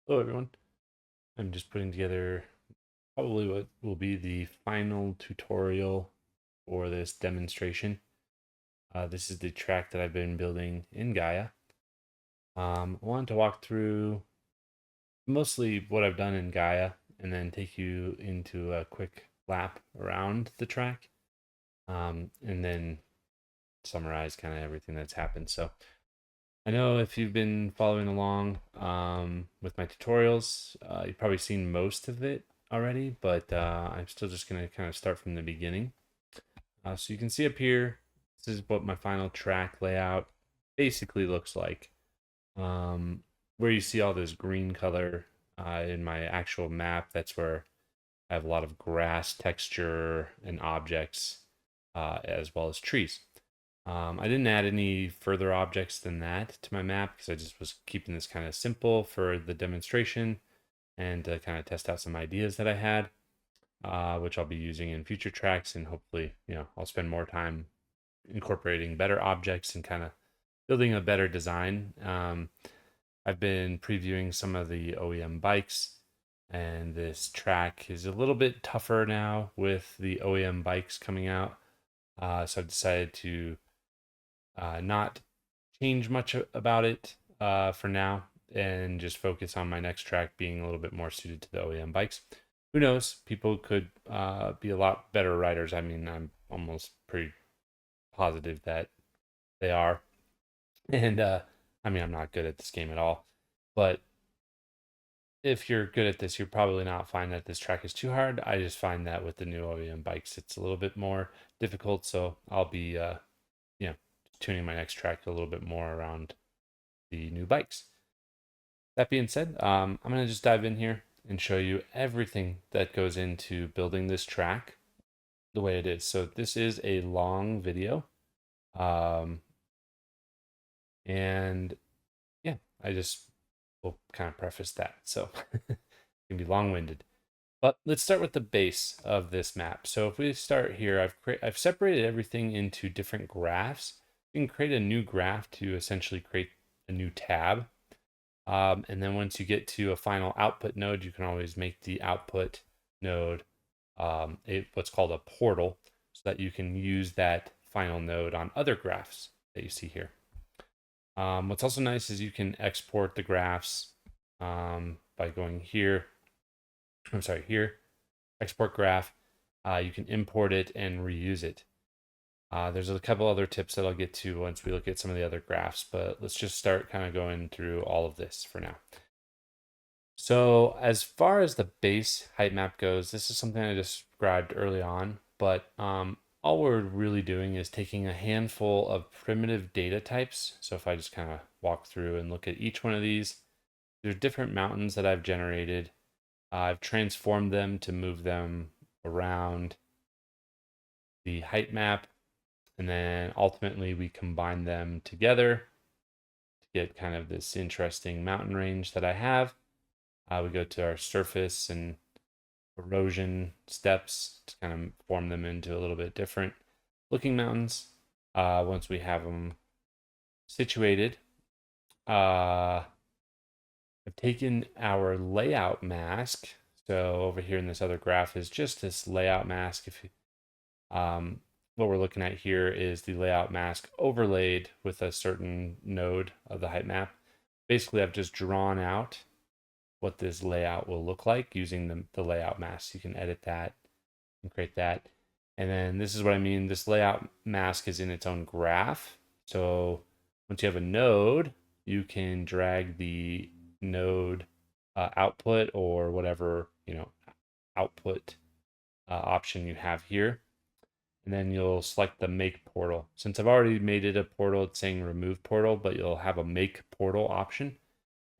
Hello, everyone. I'm just putting together probably what will be the final tutorial for this demonstration. This is the track that I've been building in Gaea. I wanted to walk through mostly what I've done in Gaea and then take you into a quick lap around the track, and then summarize kind of everything that's happened. So I know if you've been following along with my tutorials, you've probably seen most of it already, but I'm still just going to kind of start from the beginning. So you can see up here, this is what my final track layout basically looks like. Where you see all this green color in my actual map, that's where I have a lot of grass texture and objects, as well as trees. I didn't add any further objects than that to my map because I just was keeping this kind of simple for the demonstration and to kind of test out some ideas that I had, which I'll be using in future tracks. And hopefully, I'll spend more time incorporating better objects and kind of building a better design. I've been previewing some of the OEM bikes, and this track is a little bit tougher now with the OEM bikes coming out. So I've decided to not change much about it for now and just focus on my next track being a little bit more suited to the OEM bikes. Who knows? People could be a lot better riders. I mean, I'm almost pretty positive that they are. And I mean, I'm not good at this game at all. But if you're good at this, you'll probably not find that this track is too hard. I just find that with the new OEM bikes, it's a little bit more difficult. So I'll be, tuning my next track a little bit more around the new bikes. That being said, I'm going to just dive in here and show you everything that goes into building this track the way it is. So this is a long video. Um, and yeah, I just will kind of preface that. So it can be long-winded. But let's start with the base of this map. So if we start here, I've separated everything into different graphs. You can create a new graph to essentially create a new tab. And then once you get to a final output node, you can always make the output node what's called a portal so that you can use that final node on other graphs that you see here. What's also nice is you can export the graphs by going here. I'm sorry, here, export graph. You can import it and reuse it. There's a couple other tips that I'll get to once we look at some of the other graphs, but let's just start kind of going through all of this for now. So as far as the base height map goes, this is something I described early on, but all we're really doing is taking a handful of primitive data types. So if I just kind of walk through and look at each one of these, there's different mountains that I've generated. I've transformed them to move them around the height map, and then ultimately we combine them together to get kind of this interesting mountain range that I have. We go to our surface and erosion steps to kind of form them into a little bit different looking mountains. Once we have them situated, I've taken our layout mask. So over here in this other graph is just this layout mask. What we're looking at here is the layout mask overlaid with a certain node of the height map. Basically, I've just drawn out what this layout will look like using the layout mask. You can edit that and create that. And then this is what I mean. This layout mask is in its own graph. So once you have a node, you can drag the node output or whatever, output option you have here. And then you'll select the make portal. Since I've already made it a portal, it's saying remove portal, but you'll have a make portal option.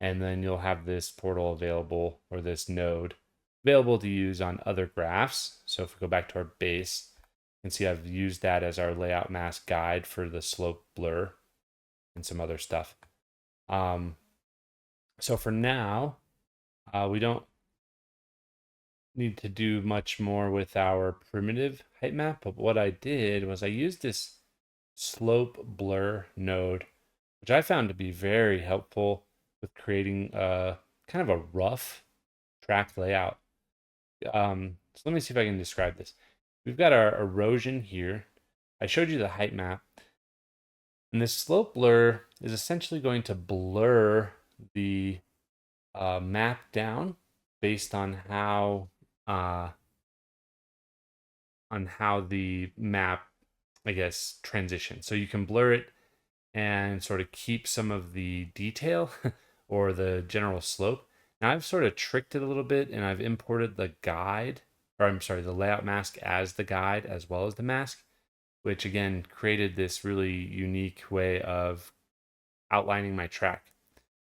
And then you'll have this portal available, or this node available to use on other graphs. So if we go back to our base, you can see I've used that as our layout mask guide for the slope blur and some other stuff. So for now, we don't need to do much more with our primitive height map, but what I did was I used this slope blur node, which I found to be very helpful with creating kind of a rough track layout. So let me see if I can describe this. We've got our erosion here. I showed you the height map. And this slope blur is essentially going to blur the map down based uh, on how the map, I guess, transitions. So you can blur it and sort of keep some of the detail or the general slope. Now I've sort of tricked it a little bit and I've imported the guide, or I'm sorry, the layout mask as the guide as well as the mask, which again created this really unique way of outlining my track.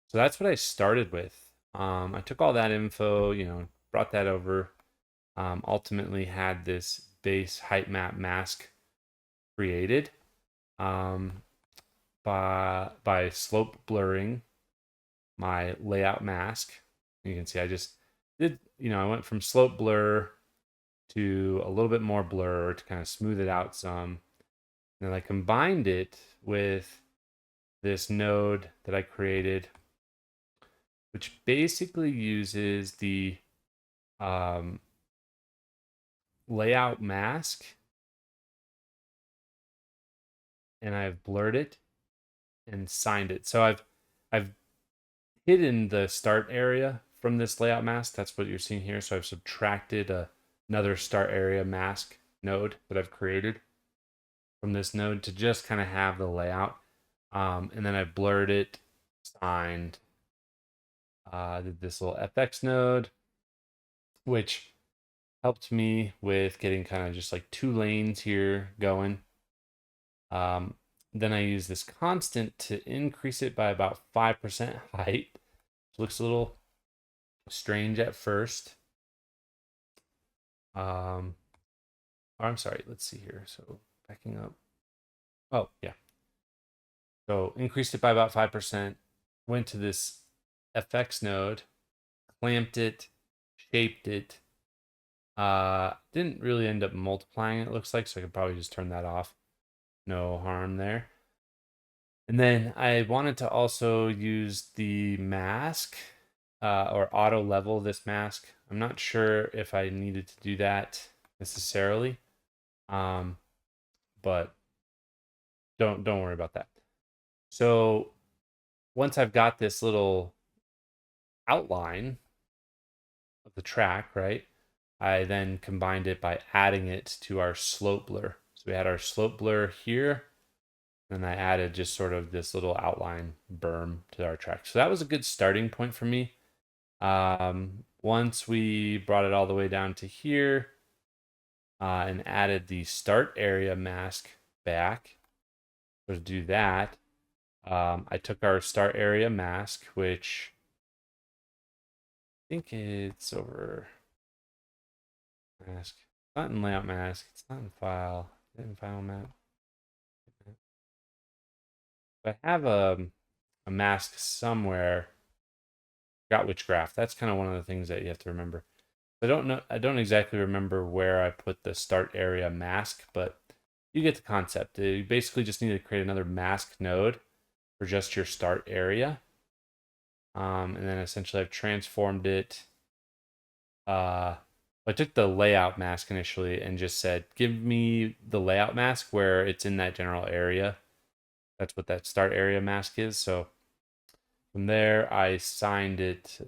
So that's what I started with. I took all that info, brought that over, ultimately had this base height map mask created um, by slope blurring my layout mask. You can see I just did, I went from slope blur to a little bit more blur to kind of smooth it out some. And then I combined it with this node that I created, which basically uses the layout mask, and I've blurred it and signed it. So I've hidden the start area from this layout mask. That's what you're seeing here. So I've subtracted another start area mask node that I've created from this node to just kind of have the layout. And then I blurred it, signed, did this little FX node, which helped me with getting kind of just like 2 lanes here going. Then I use this constant to increase it by about 5% height. It looks a little strange at first. Or I'm sorry, let's see here. So backing up. Oh, yeah. So increased it by about 5%, went to this FX node, clamped it, shaped it. Didn't really end up multiplying it looks like, so I could probably just turn that off. No harm there. And then I wanted to also use the mask or auto level this mask. I'm not sure if I needed to do that necessarily, but don't worry about that. So once I've got this little outline of the track, right, I then combined it by adding it to our slope blur. So we had our slope blur here, and I added just sort of this little outline berm to our track. So that was a good starting point for me. Once we brought it all the way down to here and added the start area mask back, so to do that, I took our start area mask, which I think it's over mask. It's not in layout mask. It's not in file. Is it in file map? I have a mask somewhere. Forgot which graph. That's kind of one of the things that you have to remember. I don't know. I don't exactly remember where I put the start area mask, but you get the concept. You basically just need to create another mask node for just your start area. And then essentially I've transformed it. I took the layout mask initially and just said, give me the layout mask where it's in that general area. That's what that start area mask is. So from there, I signed it.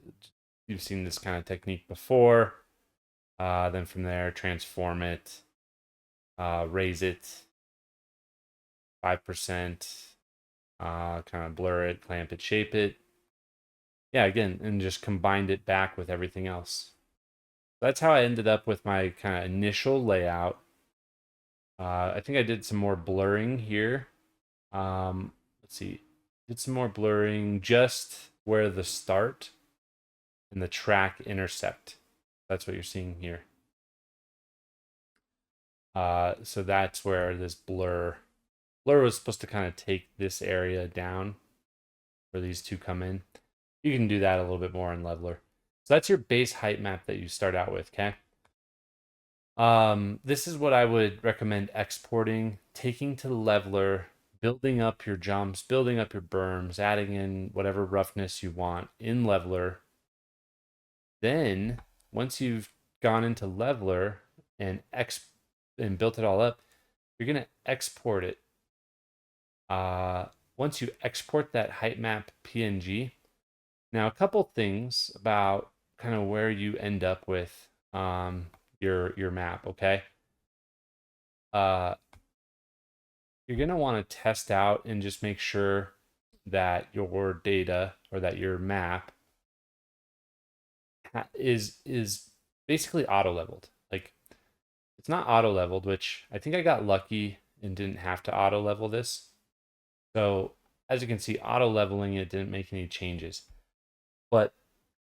You've seen this kind of technique before. Then from there, transform it, raise it 5%, kind of blur it, clamp it, shape it. Yeah, again, and just combined it back with everything else. That's how I ended up with my kind of initial layout. I think I did some more blurring here. Let's see. Did some more blurring just where the start and the track intersect. That's what you're seeing here. So that's where this blur was supposed to kind of take this area down where these two come in. You can do that a little bit more in Leveler. So that's your base height map that you start out with, okay? This is what I would recommend exporting, taking to Leveler, building up your jumps, building up your berms, adding in whatever roughness you want in Leveler, Then once you've gone into Leveler and built it all up, you're gonna export it. Once you export that height map PNG, now a couple things about kind of where you end up with your map. Okay, uh, you're gonna want to test out and just make sure that your data or that your map is basically auto leveled. Like it's not auto leveled, which I think I got lucky and didn't have to auto level this. So as you can see, auto leveling it didn't make any changes. But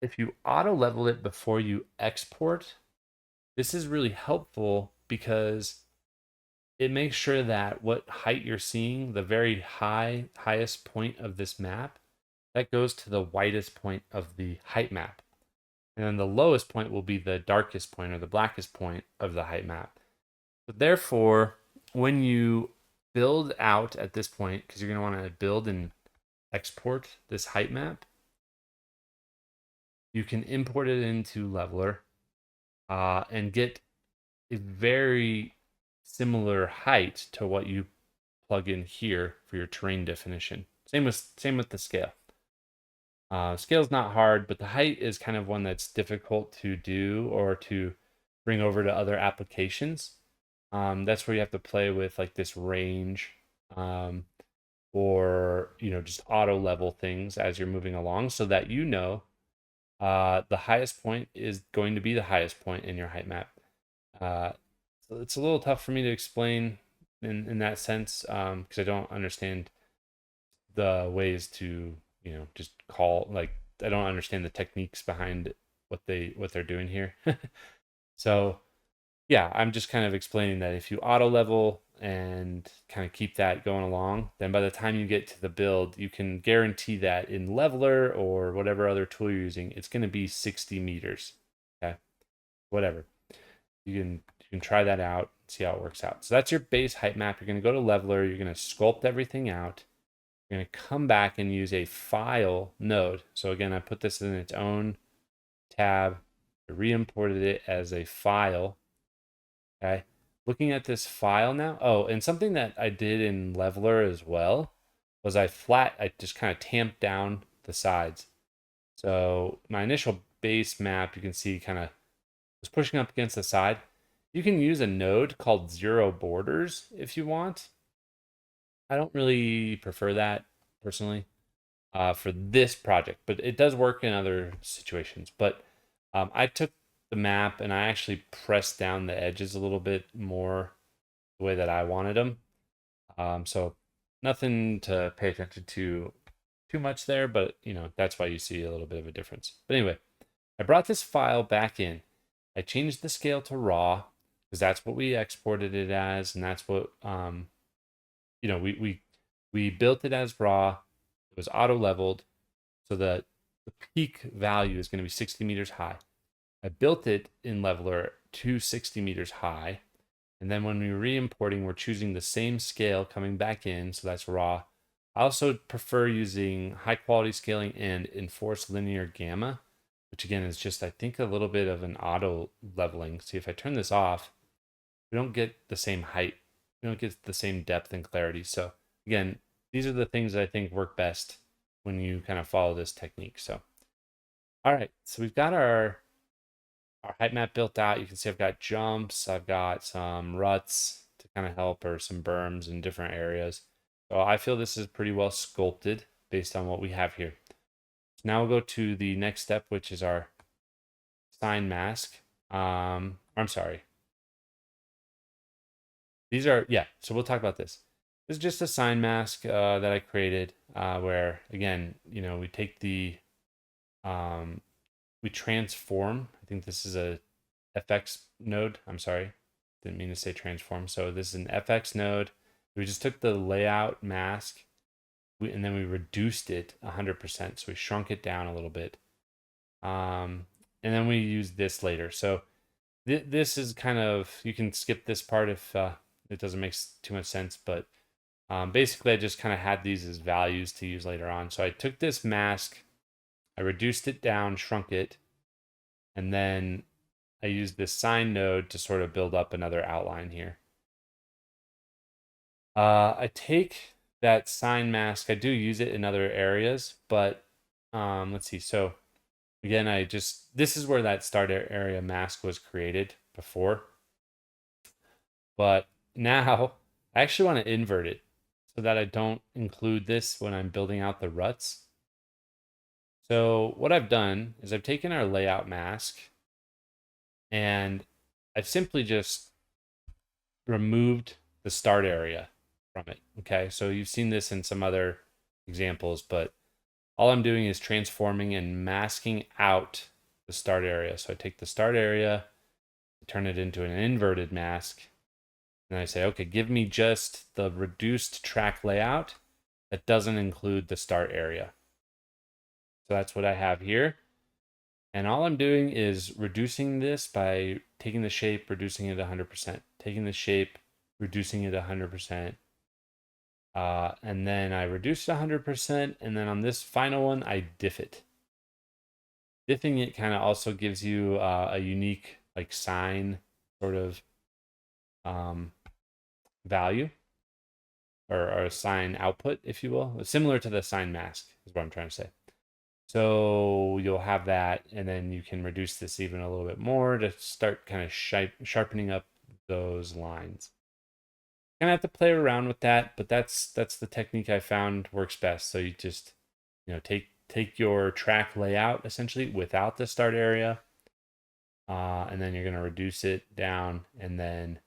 if you auto level it before you export, this is really helpful because it makes sure that what height you're seeing, the very highest point of this map, that goes to the widest point of the height map. And then the lowest point will be the darkest point or the blackest point of the height map. So therefore, when you build out at this point, because you're going to want to build and export this height map, you can import it into Leveler and get a very similar height to what you plug in here for your terrain definition. Same with the scale. Scale is not hard, but the height is kind of one that's difficult to do or to bring over to other applications. That's where you have to play with like this range, or just auto level things as you're moving along, so that the highest point is going to be the highest point in your height map. So it's a little tough for me to explain in that sense, because I don't understand the ways to just call, like I don't understand the techniques behind what they're doing here. So yeah, I'm just kind of explaining that if you auto level and kind of keep that going along, then by the time you get to the build, you can guarantee that in Leveler or whatever other tool you're using, it's going to be 60 meters. Okay, whatever. You can try that out, see how it works out. So that's your base height map. You're going to go to Leveler. You're going to sculpt everything out. You're going to come back and use a file node. So again, I put this in its own tab. I re-imported it as a file. Okay. Looking at this file now. Oh, and something that I did in Leveler as well was I just kind of tamped down the sides. So my initial base map, you can see kind of was pushing up against the side. You can use a node called zero borders if you want. I don't really prefer that personally for this project, but it does work in other situations. But I took the map and I actually pressed down the edges a little bit more the way that I wanted them. So nothing to pay attention to too much there, but that's why you see a little bit of a difference. But anyway, I brought this file back in. I changed the scale to raw because that's what we exported it as, and that's what we built it as raw. It was auto leveled, so that the peak value is going to be 60 meters high. I built it in Leveler to 60 meters high, and then when we're re-importing, we're choosing the same scale coming back in, so that's raw. I also prefer using high quality scaling and enforced linear gamma, which again is just, I think, a little bit of an auto leveling. See, if I turn this off, we don't get the same height. We don't get the same depth and clarity. So again, these are the things that I think work best when you kind of follow this technique. So, all right, so we've got our height map built out. You can see I've got jumps, I've got some ruts to kind of help, or some berms in different areas. So I feel this is pretty well sculpted based on what we have here. So now we'll go to the next step, which is our sign mask. I'm sorry. These are, yeah, so we'll talk about this. This is just a sign mask that I created where, again, we take we transform. I think this is a FX node. I'm sorry, didn't mean to say transform. So this is an FX node. We just took the layout mask and then we reduced it 100%. So we shrunk it down a little bit. And then we use this later. So this is kind of, you can skip this part if it doesn't make too much sense, but basically I just kind of had these as values to use later on. So I took this mask, I reduced it down, shrunk it, And then I use this sign node to sort of build up another outline here. I take that sign mask. I do use it in other areas, but let's see. So again, this is where that start area mask was created before. But now I actually want to invert it so that I don't include this when I'm building out the ruts. So what I've done is I've taken our layout mask and I've simply just removed the start area from it. Okay, so you've seen this in some other examples, but all I'm doing is transforming and masking out the start area. So I take the start area, turn it into an inverted mask, and I say, okay, give me just the reduced track layout that doesn't include the start area. So that's what I have here. And all I'm doing is reducing this by taking the shape, reducing it 100%, taking the shape, reducing it 100%. And then I reduce it 100%. And then on this final one, I diff it. Diffing it kind of also gives you a unique like sign sort of value or a sign output, if you will, similar to the sign mask is what I'm trying to say. So you'll have that, and then you can reduce this even a little bit more to start kind of sharpening up those lines. Kind of have to play around with that, but that's the technique I found works best. So you just take your track layout essentially without the start area, and then you're going to reduce it down, and then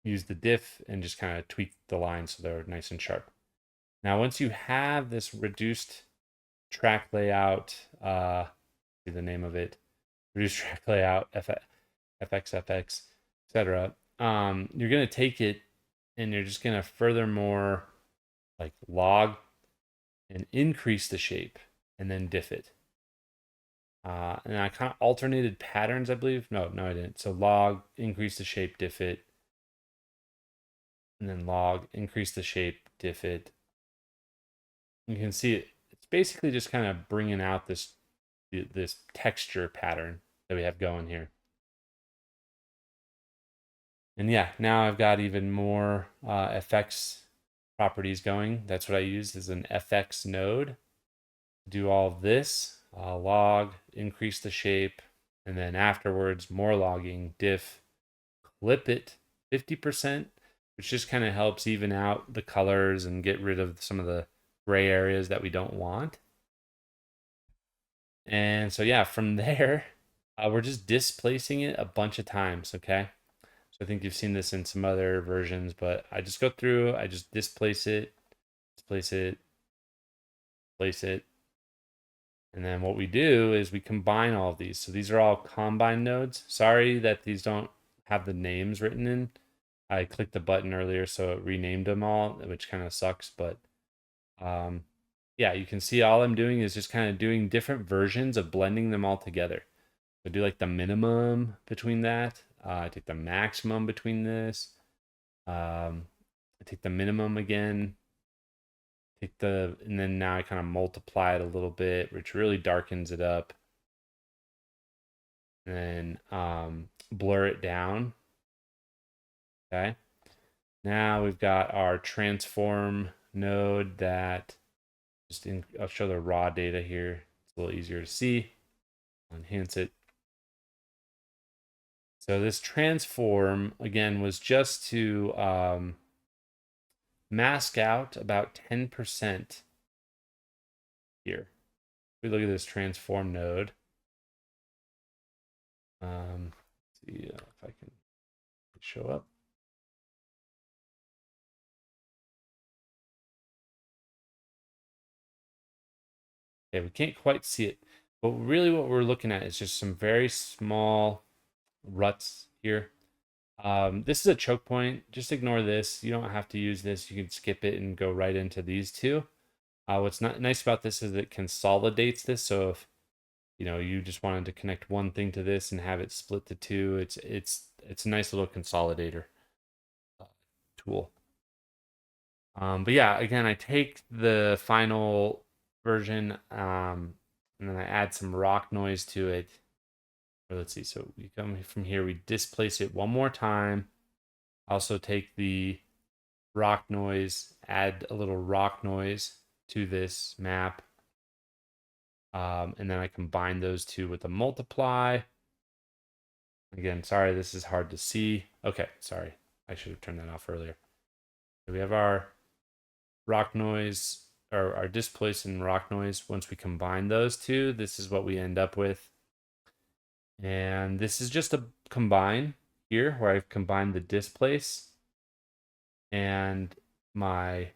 use the diff and just kind of tweak the lines so they're nice and sharp. Now, once you have this reduced track layout, see the name of it, reduced track layout, FXFX, etc. You're gonna take it and you're just gonna furthermore like log and increase the shape and then diff it. And I kind of alternated patterns, I believe. No, I didn't. So log, increase the shape, diff it, and then log, increase the shape, diff it. You can see it's basically just kind of bringing out this texture pattern that we have going here. And yeah, now I've got even more FX properties going. That's what I used as an FX node. Do all of this, log, increase the shape, and then afterwards more logging, diff, clip it 50%, which just kind of helps even out the colors and get rid of some of the gray areas that we don't want. And so yeah, from there, we're just displacing it a bunch of times, okay? So I think you've seen this in some other versions, but I just go through, I just displace it, place it, place it. And then what we do is we combine all of these. So these are all combine nodes. Sorry that these don't have the names written in. I clicked the button earlier, so it renamed them all, which kind of sucks. But yeah, you can see all I'm doing is just kind of doing different versions of blending them all together. So do like the minimum between that. I take the maximum between this. I take the minimum again. And then now I kind of multiply it a little bit, which really darkens it up. And then blur it down. Okay. Now we've got our transform node that I'll show the raw data here. It's a little easier to see. Enhance it. So this transform, again, was just to mask out about 10% here. If we look at this transform node, see if I can show up. Okay, we can't quite see it, but really what we're looking at is just some very small ruts here. This is a choke point. Just ignore this. You don't have to use this. You can skip it and go right into these two. What's not nice about this is it consolidates this. So if you just wanted to connect one thing to this and have it split to two, it's a nice little consolidator tool. But yeah, again, I take the final version, and then I add some rock noise to it. Or let's see, so we come from here, we displace it one more time. Also take the rock noise, add a little rock noise to this map. And then I combine those two with a multiply. Again, sorry, this is hard to see. Okay, sorry. I should have turned that off earlier. So we have our rock noise, or our displace and rock noise. Once we combine those two, this is what we end up with. And this is just a combine here where I've combined the displace and my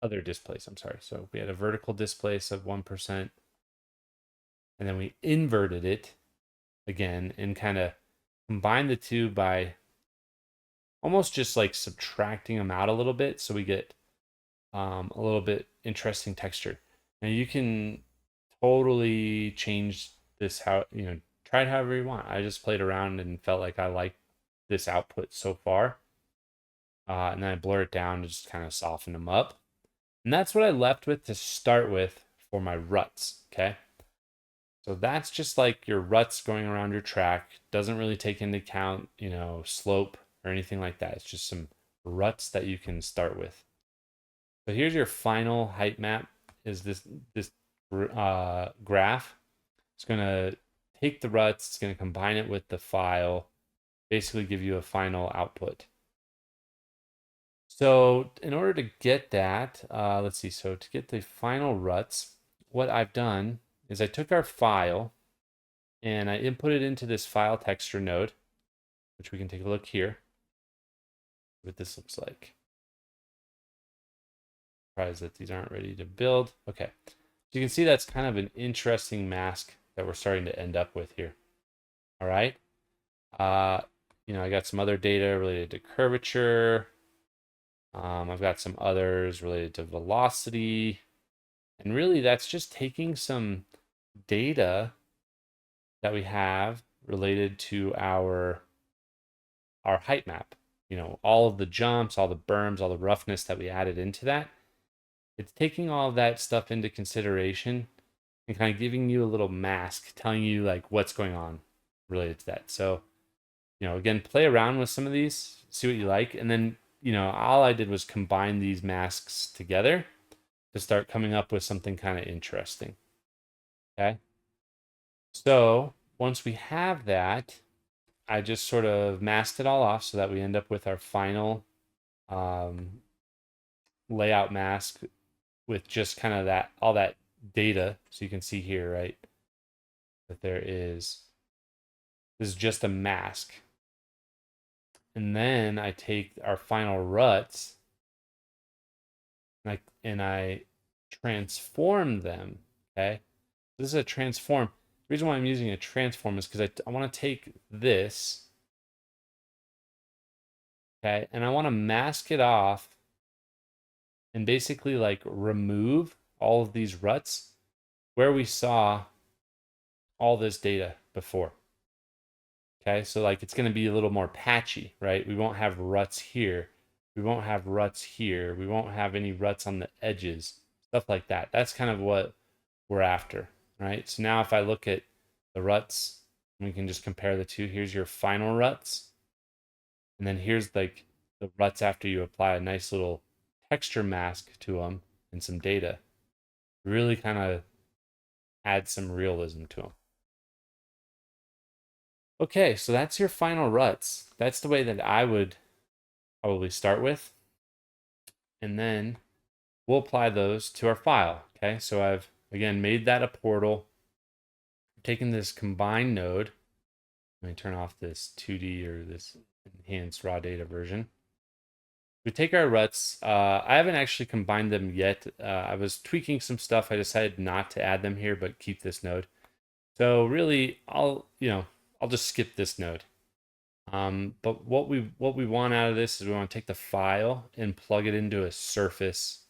other displace. I'm sorry. So we had a vertical displace of 1%, and then we inverted it again and kind of combined the two by almost just like subtracting them out a little bit, so we get a little bit interesting texture. Now you can totally change this, how, try it however you want. I just played around and felt like I liked this output so far. And then I blur it down to just kind of soften them up. And that's what I left with to start with for my ruts, okay? So that's just like your ruts going around your track. Doesn't really take into account, slope or anything like that. It's just some ruts that you can start with. So here's your final height map, is this graph. It's going to take the ruts, it's going to combine it with the file, basically give you a final output. So in order to get that, let's see. So to get the final ruts, what I've done is I took our file and I input it into this file texture node, which we can take a look here, what this looks like. Surprised that these aren't ready to build. Okay, so you can see that's kind of an interesting mask that we're starting to end up with here. All right. I got some other data related to curvature. I've got some others related to velocity. And really, that's just taking some data that we have related to our height map. All of the jumps, all the berms, all the roughness that we added into that. It's taking all of that stuff into consideration and kind of giving you a little mask, telling you like what's going on related to that. So, again, play around with some of these, see what you like. And then, all I did was combine these masks together to start coming up with something kind of interesting. Okay. So once we have that, I just sort of masked it all off so that we end up with our final layout mask with just kind of all that data. So you can see here, right, that this is just a mask. And then I take our final ruts and I transform them, okay? This is a transform. The reason why I'm using a transform is because I want to take this, okay, and I want to mask it off and basically like remove all of these ruts where we saw all this data before. Okay, so like it's going to be a little more patchy, right? We won't have ruts here. We won't have ruts here. We won't have any ruts on the edges, stuff like that. That's kind of what we're after, right? So now if I look at the ruts, we can just compare the two. Here's your final ruts. And then here's like the ruts after you apply a nice little texture mask to them and some data. Really kind of add some realism to them. Okay, so that's your final ruts. That's the way that I would probably start with. And then we'll apply those to our file. Okay, so I've, again, made that a portal. I'm taking this combine node. Let me turn off this 2D or this enhanced raw data version. We take our ruts. I haven't actually combined them yet. I was tweaking some stuff. I decided not to add them here, but keep this node. So really, I'll just skip this node. But what we want out of this is we want to take the file and plug it into a surface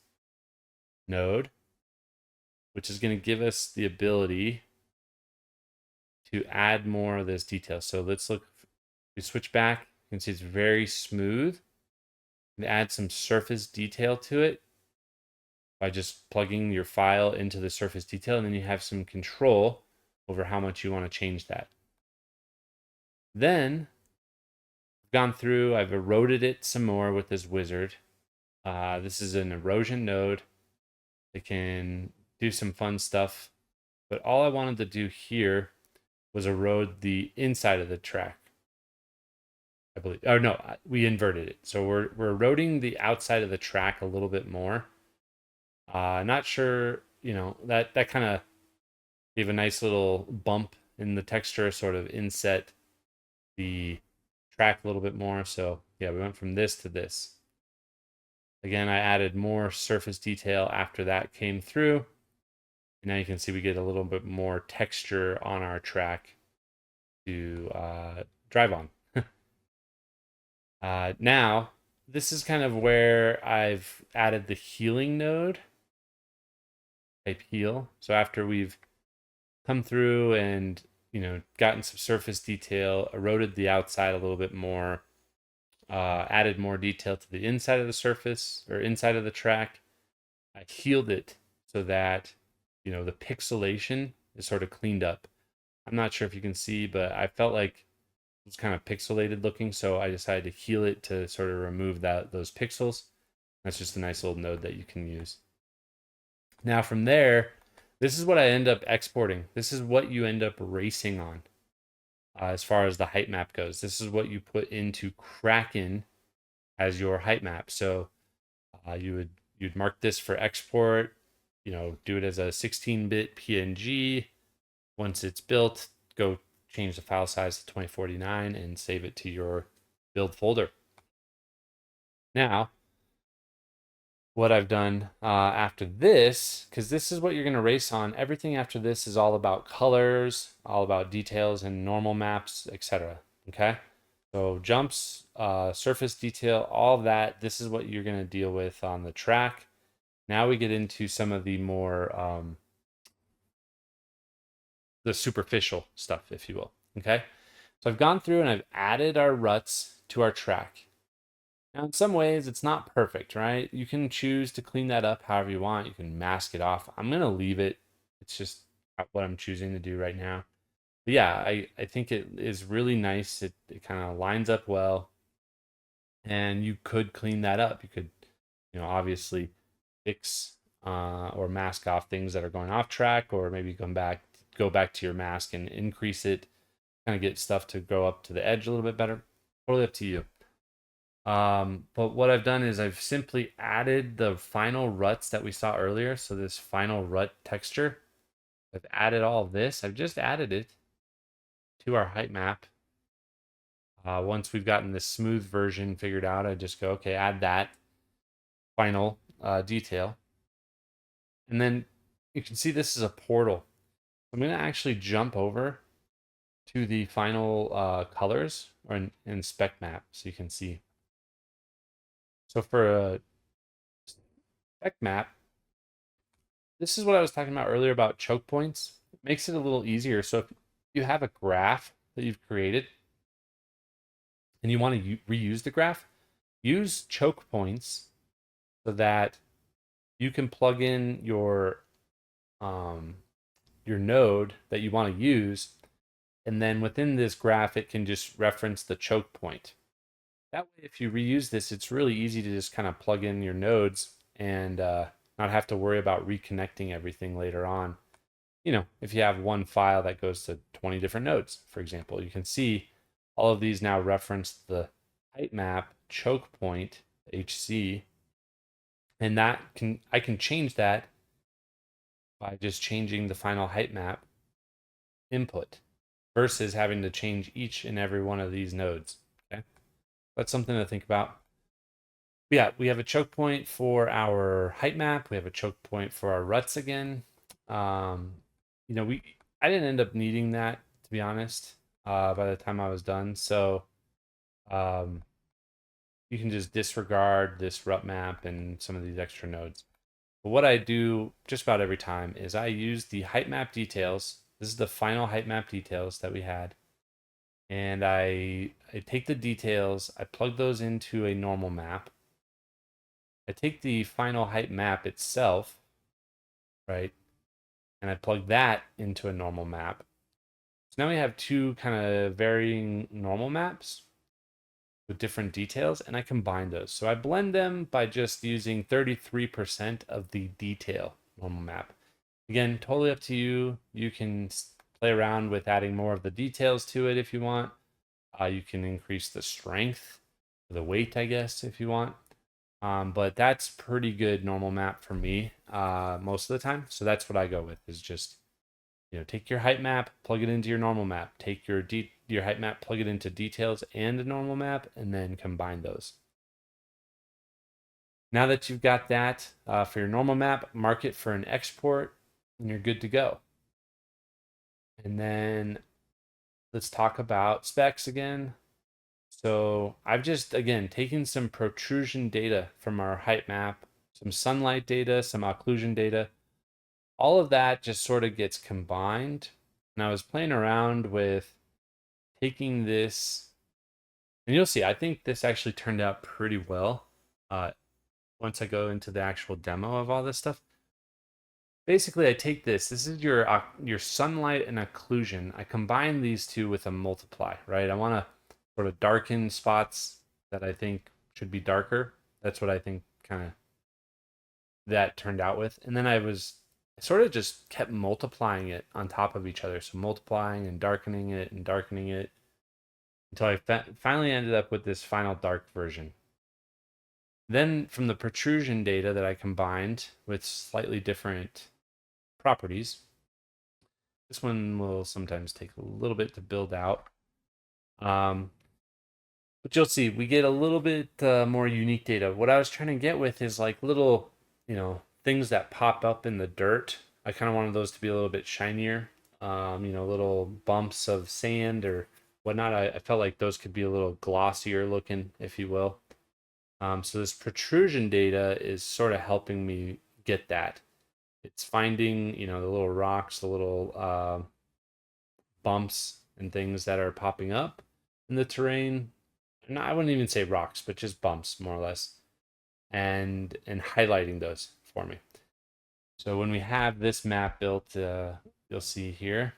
node, which is going to give us the ability to add more of this detail. So let's look. We switch back. You can see it's very smooth. And add some surface detail to it. by just plugging your file into the surface detail, and then you have some control over how much you want to change that. Then I've gone through, I've eroded it some more with this wizard. This is an erosion node. It can do some fun stuff, but all I wanted to do here was erode the inside of the track, I believe. Oh no, we inverted it. So we're eroding the outside of the track a little bit more. Not sure, that kind of gave a nice little bump in the texture, sort of inset the track a little bit more. So yeah, we went from this to this. Again, I added more surface detail after that came through. And now you can see we get a little bit more texture on our track to drive on. Now, this is kind of where I've added the healing node. Type heal. So after we've come through and gotten some surface detail, eroded the outside a little bit more, added more detail to the inside of the surface or inside of the track, I healed it so that the pixelation is sort of cleaned up. I'm not sure if you can see, but I felt like it was kind of pixelated looking, so I decided to heal it to sort of remove those pixels. That's just a nice little node that you can use. Now from there, this is what I end up exporting. This is what you end up racing on as far as the height map goes. This is what you put into Kraken as your height map. So you'd mark this for export, do it as a 16-bit PNG. Once it's built, go change the file size to 2049 and save it to your build folder. Now, what I've done after this, because this is what you're going to race on. Everything after this is all about colors, all about details and normal maps, etc. Okay, so jumps, surface detail, all that. This is what you're going to deal with on the track. Now we get into some of the more the superficial stuff, if you will. Okay, so I've gone through and I've added our ruts to our track. Now, in some ways, it's not perfect, right? You can choose to clean that up however you want. You can mask it off. I'm going to leave it. It's just what I'm choosing to do right now. But yeah, I think it is really nice. It kind of lines up well. And you could clean that up. You could, obviously fix or mask off things that are going off track, or maybe go back to your mask and increase it, kind of get stuff to go up to the edge a little bit better. Totally up to you. But what I've done is I've simply added the final ruts that we saw earlier. So this final rut texture, I've added all of this. I've just added it to our height map. Once we've gotten the smooth version figured out, I just go, okay, add that final detail. And then you can see this is a portal. I'm going to actually jump over to the final colors or in spec map so you can see. So for a spec map, this is what I was talking about earlier about choke points. It makes it a little easier. So if you have a graph that you've created and you want to reuse the graph, use choke points so that you can plug in your node that you want to use, and then within this graph it can just reference the choke point. That way, if you reuse this, it's really easy to just kind of plug in your nodes and not have to worry about reconnecting everything later on. If you have one file that goes to 20 different nodes, for example, you can see all of these now reference the height map choke point, HC, and I can change that by just changing the final height map input versus having to change each and every one of these nodes. Okay, that's something to think about. Yeah, we have a choke point for our height map. We have a choke point for our ruts again. I didn't end up needing that, to be honest, by the time I was done. So you can just disregard this rut map and some of these extra nodes. But what I do just about every time is I use the height map details. This is the final height map details that we had. And I take the details, I plug those into a normal map. I take the final height map itself, right, and I plug that into a normal map. So now we have two kind of varying normal maps with different details, and I combine those. So I blend them by just using 33% of the detail normal map. Again, totally up to you. You can play around with adding more of the details to it if you want. You can increase the strength, the weight, I guess, if you want. But that's pretty good normal map for me most of the time. So that's what I go with, is just, take your height map, plug it into your normal map. Take your height map, plug it into details and a normal map, and then combine those. Now that you've got that for your normal map, mark it for an export, and you're good to go. And then let's talk about specs again. So I've just, again, taken some protrusion data from our height map, some sunlight data, some occlusion data. All of that just sort of gets combined. And I was playing around with taking this, and you'll see, I think this actually turned out pretty well once I go into the actual demo of all this stuff. Basically, I take this. This is your sunlight and occlusion. I combine these two with a multiply, right? I want to sort of darken spots that I think should be darker. That's what I think kind of that turned out with. And then I sort of just kept multiplying it on top of each other. So multiplying and darkening it until I finally ended up with this final dark version. Then from the protrusion data that I combined with slightly different properties, this one will sometimes take a little bit to build out. But you'll see, we get a little bit more unique data. What I was trying to get with is like little, things that pop up in the dirt. I kind of wanted those to be a little bit shinier, little bumps of sand or whatnot. I felt like those could be a little glossier looking, if you will. So this protrusion data is sort of helping me get that. It's finding, the little rocks, the little bumps and things that are popping up in the terrain. No, I wouldn't even say rocks, but just bumps, more or less, and highlighting those for me. So when we have this map built, you'll see here.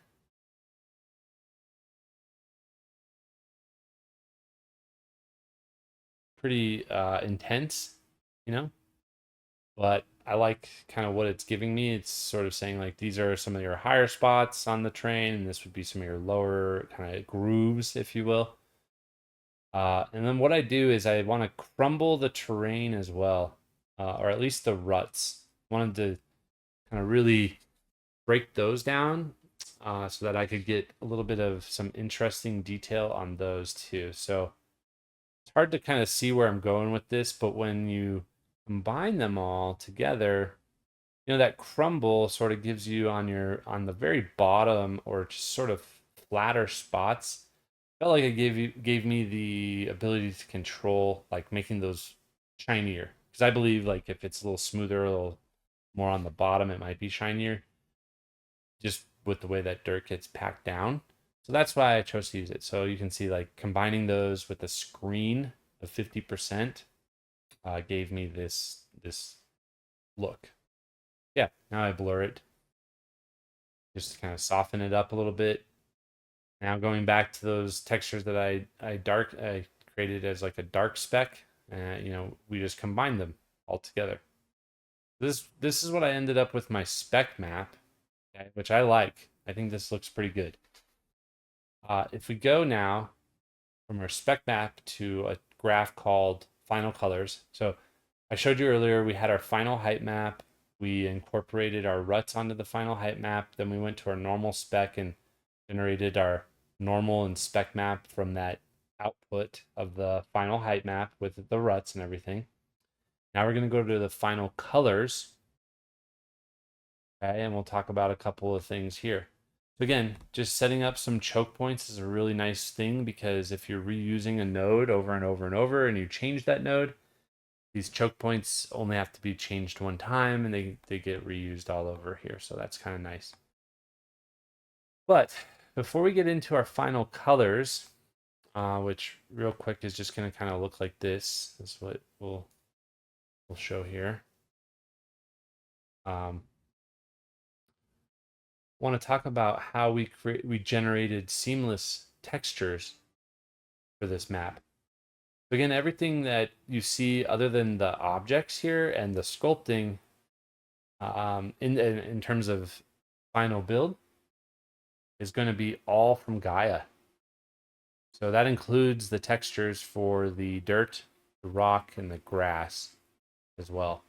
Pretty intense, you know, but I like kind of what it's giving me. It's sort of saying like these are some of your higher spots on the train, and this would be some of your lower kind of grooves, if you will. And then what I do is I want to crumble the terrain as well, or at least the ruts. Wanted to kind of really break those down so that I could get a little bit of some interesting detail on those too. So it's hard to kind of see where I'm going with this, but when you combine them all together, that crumble sort of gives you on the very bottom or just sort of flatter spots. Felt like it gave me the ability to control like making those shinier, because I believe like if it's a little smoother, a little more on the bottom, it might be shinier just with the way that dirt gets packed down. So that's why I chose to use it. So you can see like combining those with a screen of 50% gave me this look. Yeah, now I blur it just to kind of soften it up a little bit. Now going back to those textures that I created as like a dark speck, we just combined them all together. This is what I ended up with my spec map, okay, which I like. I think this looks pretty good. If we go now from our spec map to a graph called final colors. So I showed you earlier we had our final height map. We incorporated our ruts onto the final height map. Then we went to our normal spec and generated our normal and spec map from that output of the final height map with the ruts and everything. Now we're going to go to the final colors. Okay, and we'll talk about a couple of things here. So again, just setting up some choke points is a really nice thing, because if you're reusing a node over and over and over and you change that node, these choke points only have to be changed one time and they get reused all over here. So that's kind of nice. But before we get into our final colors, which real quick is just going to kind of look like this. This is what we'll we'll show here. Want to talk about how we generated seamless textures for this map. So again, everything that you see other than the objects here and the sculpting in terms of final build is going to be all from Gaea. So that includes the textures for the dirt, the rock, and the grass as well.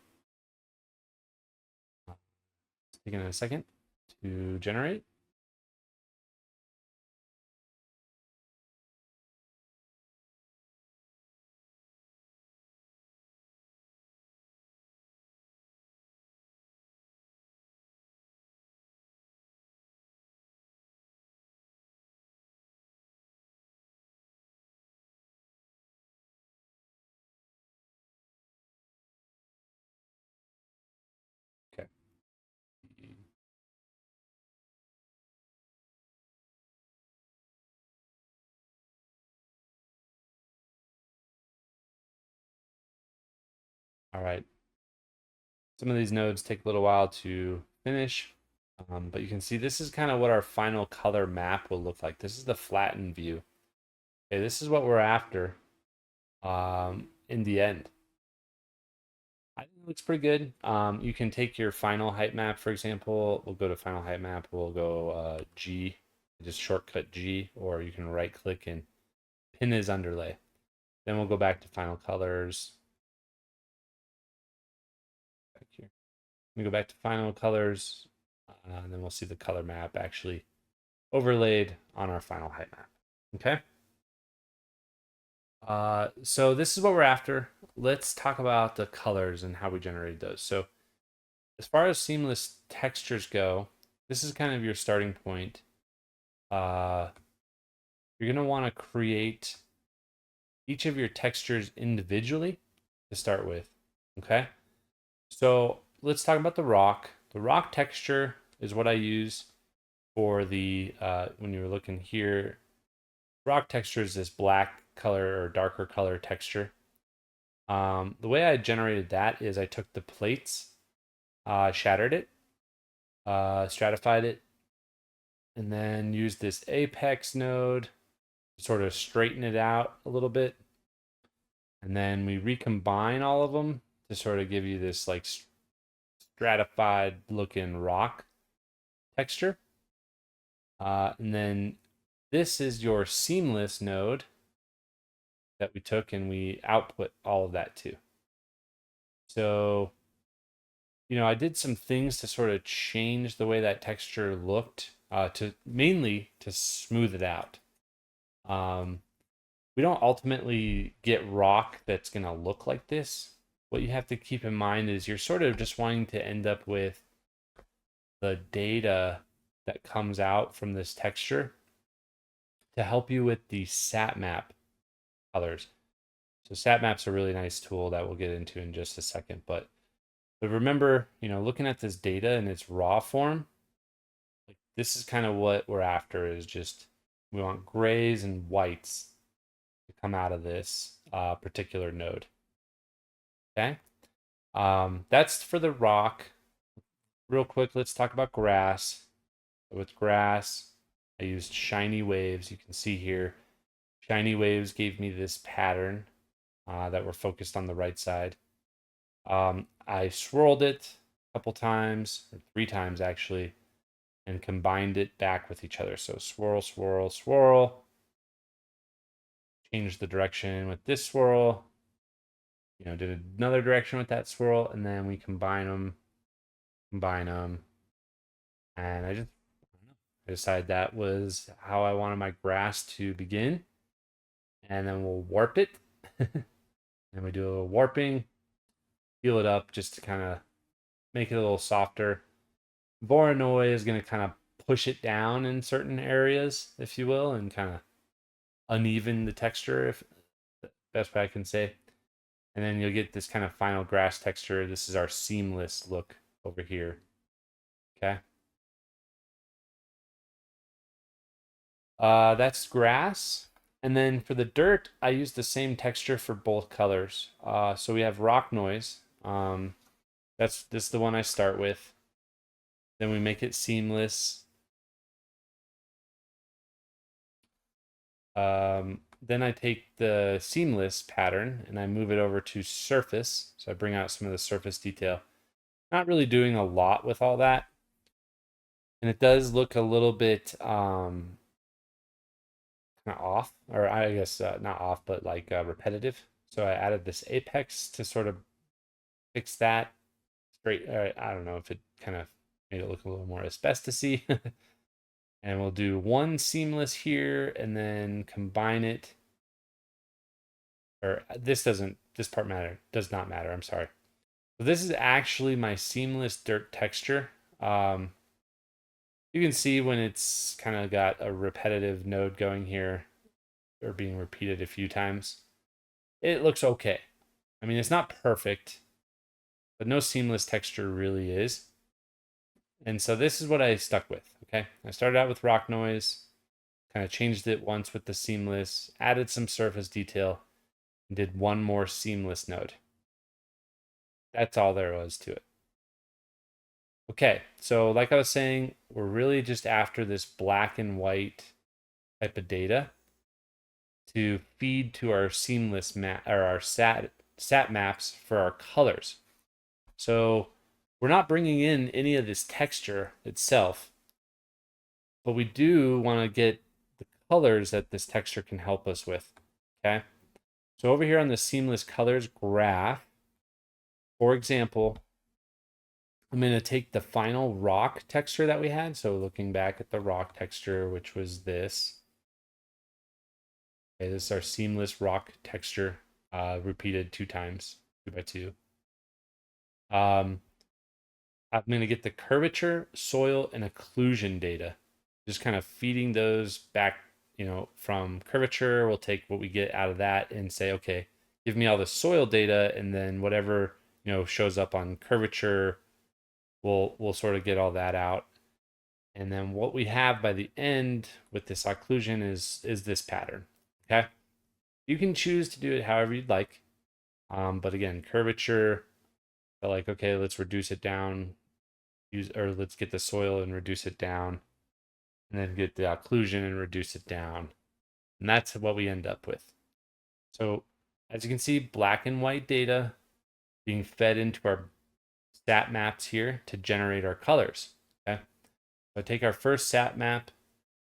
It's taking a second to generate. Okay. All right. Some of these nodes take a little while to finish, but you can see this is kind of what our final color map will look like. This is the flattened view. Okay, this is what we're after in the end. I think it looks pretty good. You can take your final height map, for example. We'll go to final height map. We'll go G, just shortcut G, or you can right click and pin as underlay. Then we'll go back to final colors. Back here. We go back to final colors, and then we'll see the color map actually overlaid on our final height map. Okay. So this is what we're after. Let's talk about the colors and how we generated those. So as far as seamless textures go, this is kind of your starting point. You're gonna want to create each of your textures individually to start with. Okay. So let's talk about the rock. The rock texture is what I use for the when you were looking here. Rock texture is this black color or darker color texture. The way I generated that is I took the plates, shattered it, stratified it, and then used this apex node to sort of straighten it out a little bit. And then we recombine all of them to sort of give you this like stratified looking rock texture. And then this is your seamless node that we took and we output all of that to. So, I did some things to sort of change the way that texture looked, to mainly to smooth it out. We don't ultimately get rock that's going to look like this. What you have to keep in mind is you're sort of just wanting to end up with the data that comes out from this texture to help you with the sat map colors. So sat map's a really nice tool that we'll get into in just a second. But remember, looking at this data in its raw form, like this is kind of what we're after is just we want grays and whites to come out of this particular node. Okay. That's for the rock. Real quick, let's talk about grass. With grass, I used shiny waves. You can see here, shiny waves gave me this pattern that were focused on the right side. I swirled it a couple times, or 3 times actually, and combined it back with each other. So swirl, swirl, swirl. Change the direction with this swirl. Did another direction with that swirl, and then we combine them, and I decided that was how I wanted my grass to begin. And then we'll warp it. And we do a little warping, heal it up just to kind of make it a little softer. Voronoi is going to kind of push it down in certain areas, if you will, and kind of uneven the texture, if best way I can say. And then you'll get this kind of final grass texture. This is our seamless look over here. Okay. That's grass. And then for the dirt, I use the same texture for both colors. So we have rock noise. This is the one I start with. Then we make it seamless. Then I take the seamless pattern and I move it over to surface. So I bring out some of the surface detail. Not really doing a lot with all that. And it does look a little bit kind of off, or I guess not off, but like repetitive. So I added this apex to sort of fix that. Straight, I don't know if it kind of made it look a little more asbestos-y. And we'll do one seamless here and then combine it. Or this part does not matter. I'm sorry. So this is actually my seamless dirt texture. You can see when it's kind of got a repetitive node going here or being repeated a few times. It looks okay. I mean, it's not perfect, but no seamless texture really is. And so this is what I stuck with, okay? I started out with rock noise, kind of changed it once with the seamless, added some surface detail, and did one more seamless node. That's all there was to it. Okay, so like I was saying, we're really just after this black and white type of data to feed to our seamless map or our sat maps for our colors. So we're not bringing in any of this texture itself, but we do want to get the colors that this texture can help us with. Okay. So over here on the seamless colors graph, for example, I'm going to take the final rock texture that we had. So looking back at the rock texture, which was this. Okay, this is our seamless rock texture, repeated 2 times, 2 by 2. I'm going to get the curvature, soil, and occlusion data. Just kind of feeding those back, from curvature. We'll take what we get out of that and say, okay, give me all the soil data, and then whatever shows up on curvature, we'll sort of get all that out. And then what we have by the end with this occlusion is this pattern. Okay, you can choose to do it however you'd like, but again, curvature. Like, okay, let's reduce it down. Let's get the soil and reduce it down, and then get the occlusion and reduce it down. And that's what we end up with. So as you can see, black and white data being fed into our stat maps here to generate our colors. Okay. So I take our first sat map.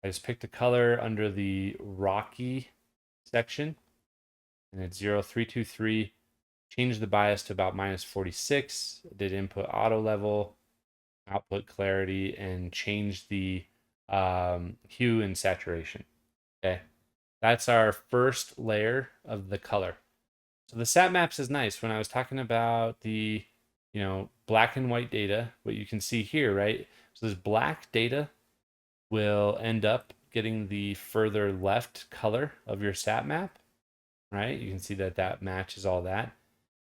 I just picked a color under the rocky section, and it's 0323. Change the bias to about -46. Did input auto level, output clarity, and change the hue and saturation. Okay, that's our first layer of the color. So the sat maps is nice. When I was talking about the black and white data, what you can see here, right? So this black data will end up getting the further left color of your sat map, right? You can see that matches all that.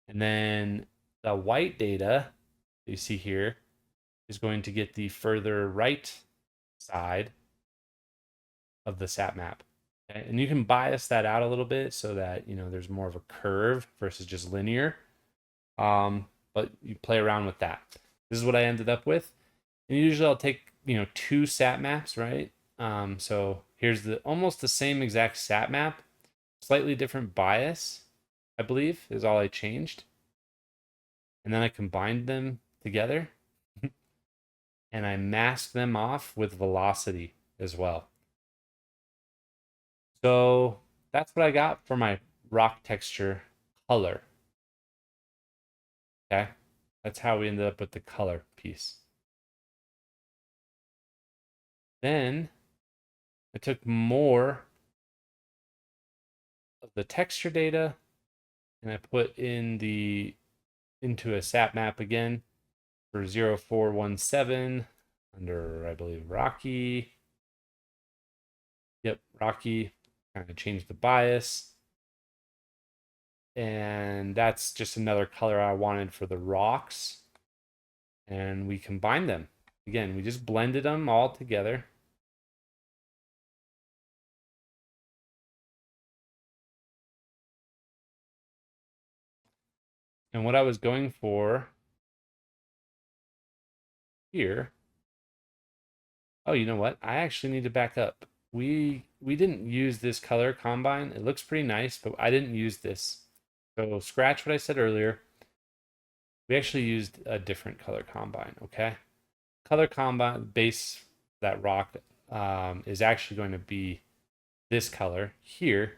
And then the white data you see here is going to get the further right side of the sat map. Okay? And you can bias that out a little bit so that there's more of a curve versus just linear. But you play around with that. This is what I ended up with. And usually I'll take 2 sat maps, right? So here's almost the same exact sat map, slightly different bias, I believe, is all I changed. And then I combined them together and I masked them off with velocity as well. So that's what I got for my rock texture color. Okay, that's how we ended up with the color piece. Then I took more of the texture data and I put into a sat map again for 0417 under, I believe, Rocky. Yep, Rocky. Kind of changed the bias. And that's just another color I wanted for the rocks. And we combined them. Again, we just blended them all together. And what I was going for here, oh, you know what? I actually need to back up. We didn't use this color combine. It looks pretty nice, but I didn't use this. So scratch what I said earlier. We actually used a different color combine, okay? Color combine base that rock is actually going to be this color here.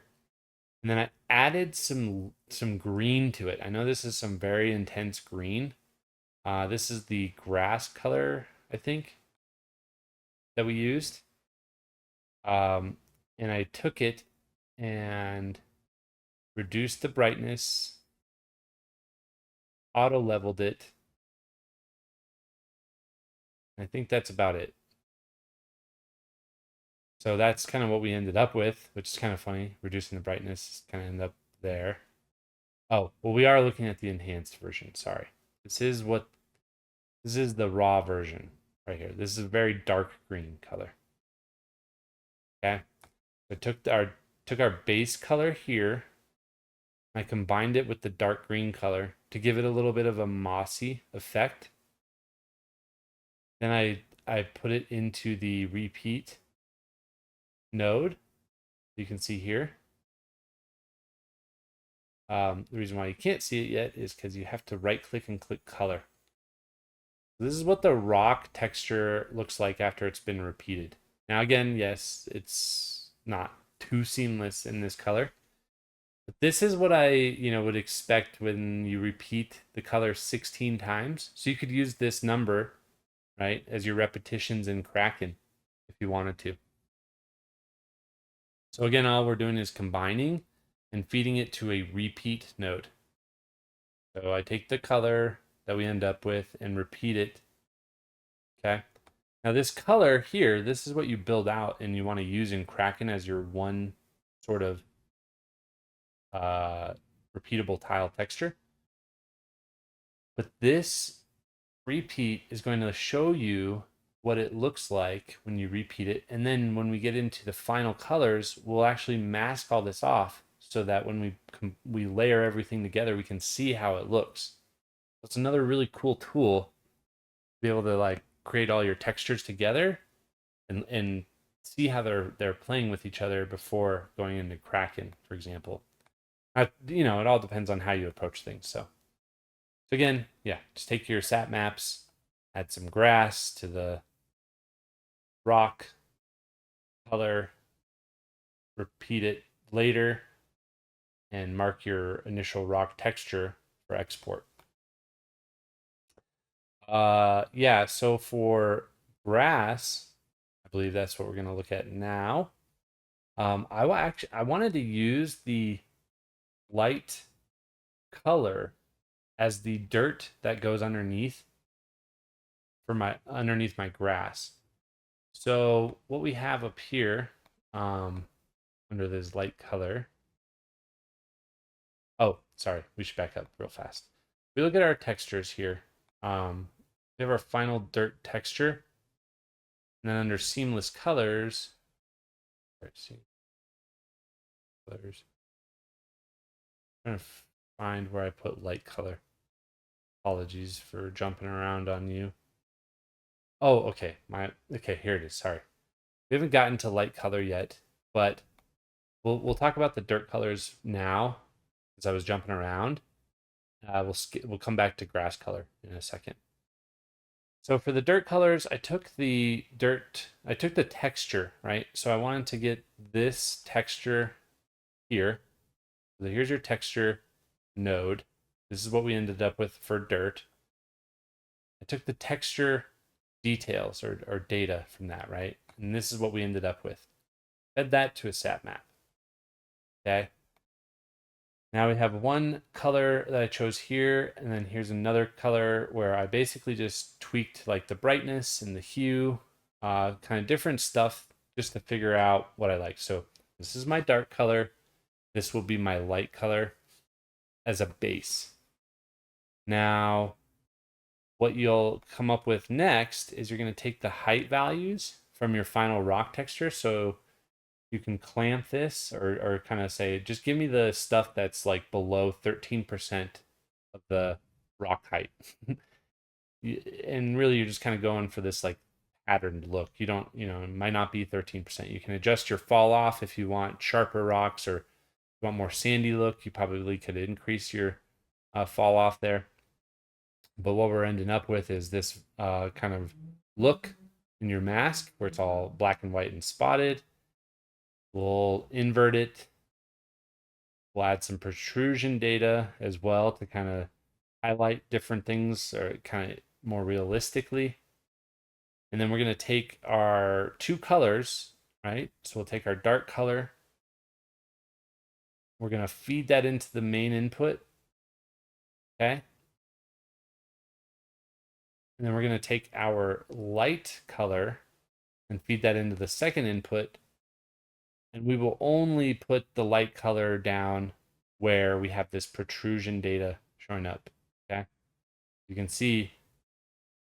And then I added some green to it. I know this is some very intense green. This is the grass color, I think, that we used. Um, and I took it and reduced the brightness, auto leveled it. I think that's about it. So that's kind of what we ended up with, which is kind of funny. Reducing the brightness kind of end up there. Oh, well, we are looking at the enhanced version. Sorry. This is the raw version right here. This is a very dark green color. Okay. I took our base color here. I combined it with the dark green color to give it a little bit of a mossy effect. Then I put it into the repeat node. You can see here. The reason why you can't see it yet is because you have to right click and click color. This is what the rock texture looks like after it's been repeated. Now again, yes, it's not too seamless in this color. But this is what I, would expect when you repeat the color 16 times. So you could use this number, right, as your repetitions in Kraken if you wanted to. So again, all we're doing is combining and feeding it to a repeat node. So I take the color that we end up with and repeat it. Okay. Now this color here, this is what you build out and you want to use in Kraken as your one sort of repeatable tile texture. But this repeat is going to show you what it looks like when you repeat it. And then when we get into the final colors, we'll actually mask all this off so that when we layer everything together, we can see how it looks. It's another really cool tool to be able to like create all your textures together and see how they're playing with each other before going into Kraken, for example. It all depends on how you approach things. So again, yeah, just take your sat maps, add some grass to the rock color, repeat it later, and mark your initial rock texture for export. Yeah, so for grass, I believe that's what we're going to look at now. I wanted to use the light color as the dirt that goes underneath underneath my grass. So what we have up here, under this light color. Oh, sorry, we should back up real fast. We look at our textures here. We have our final dirt texture, and then under seamless colors, colors. I'm trying to find where I put light color. Apologies for jumping around on you. Oh, okay. Okay, here it is. Sorry. We haven't gotten to light color yet, but we'll talk about the dirt colors now as I was jumping around. We'll come back to grass color in a second. So for the dirt colors, I took the texture, right? So I wanted to get this texture here. So here's your texture node. This is what we ended up with for dirt. I took the texture details or data from that, right? And this is what we ended up with. Fed that to a sat map. Okay. Now we have one color that I chose here, and then here's another color where I basically just tweaked like the brightness and the hue, kind of different stuff just to figure out what I like. So this is my dark color. This will be my light color as a base. Now, what you'll come up with next is you're going to take the height values from your final rock texture. So you can clamp this or kind of say, just give me the stuff that's like below 13% of the rock height. And really you're just kind of going for this like patterned look. You don't, it might not be 13%. You can adjust your fall off if you want sharper rocks, or you want more sandy look. You probably could increase your fall off there. But what we're ending up with is this kind of look in your mask where it's all black and white and spotted. We'll invert it. We'll add some protrusion data as well to kind of highlight different things or kind of more realistically. And then we're going to take our two colors, right? So we'll take our dark color. We're going to feed that into the main input. Okay. And then we're going to take our light color and feed that into the second input. And we will only put the light color down where we have this protrusion data showing up. Okay. You can see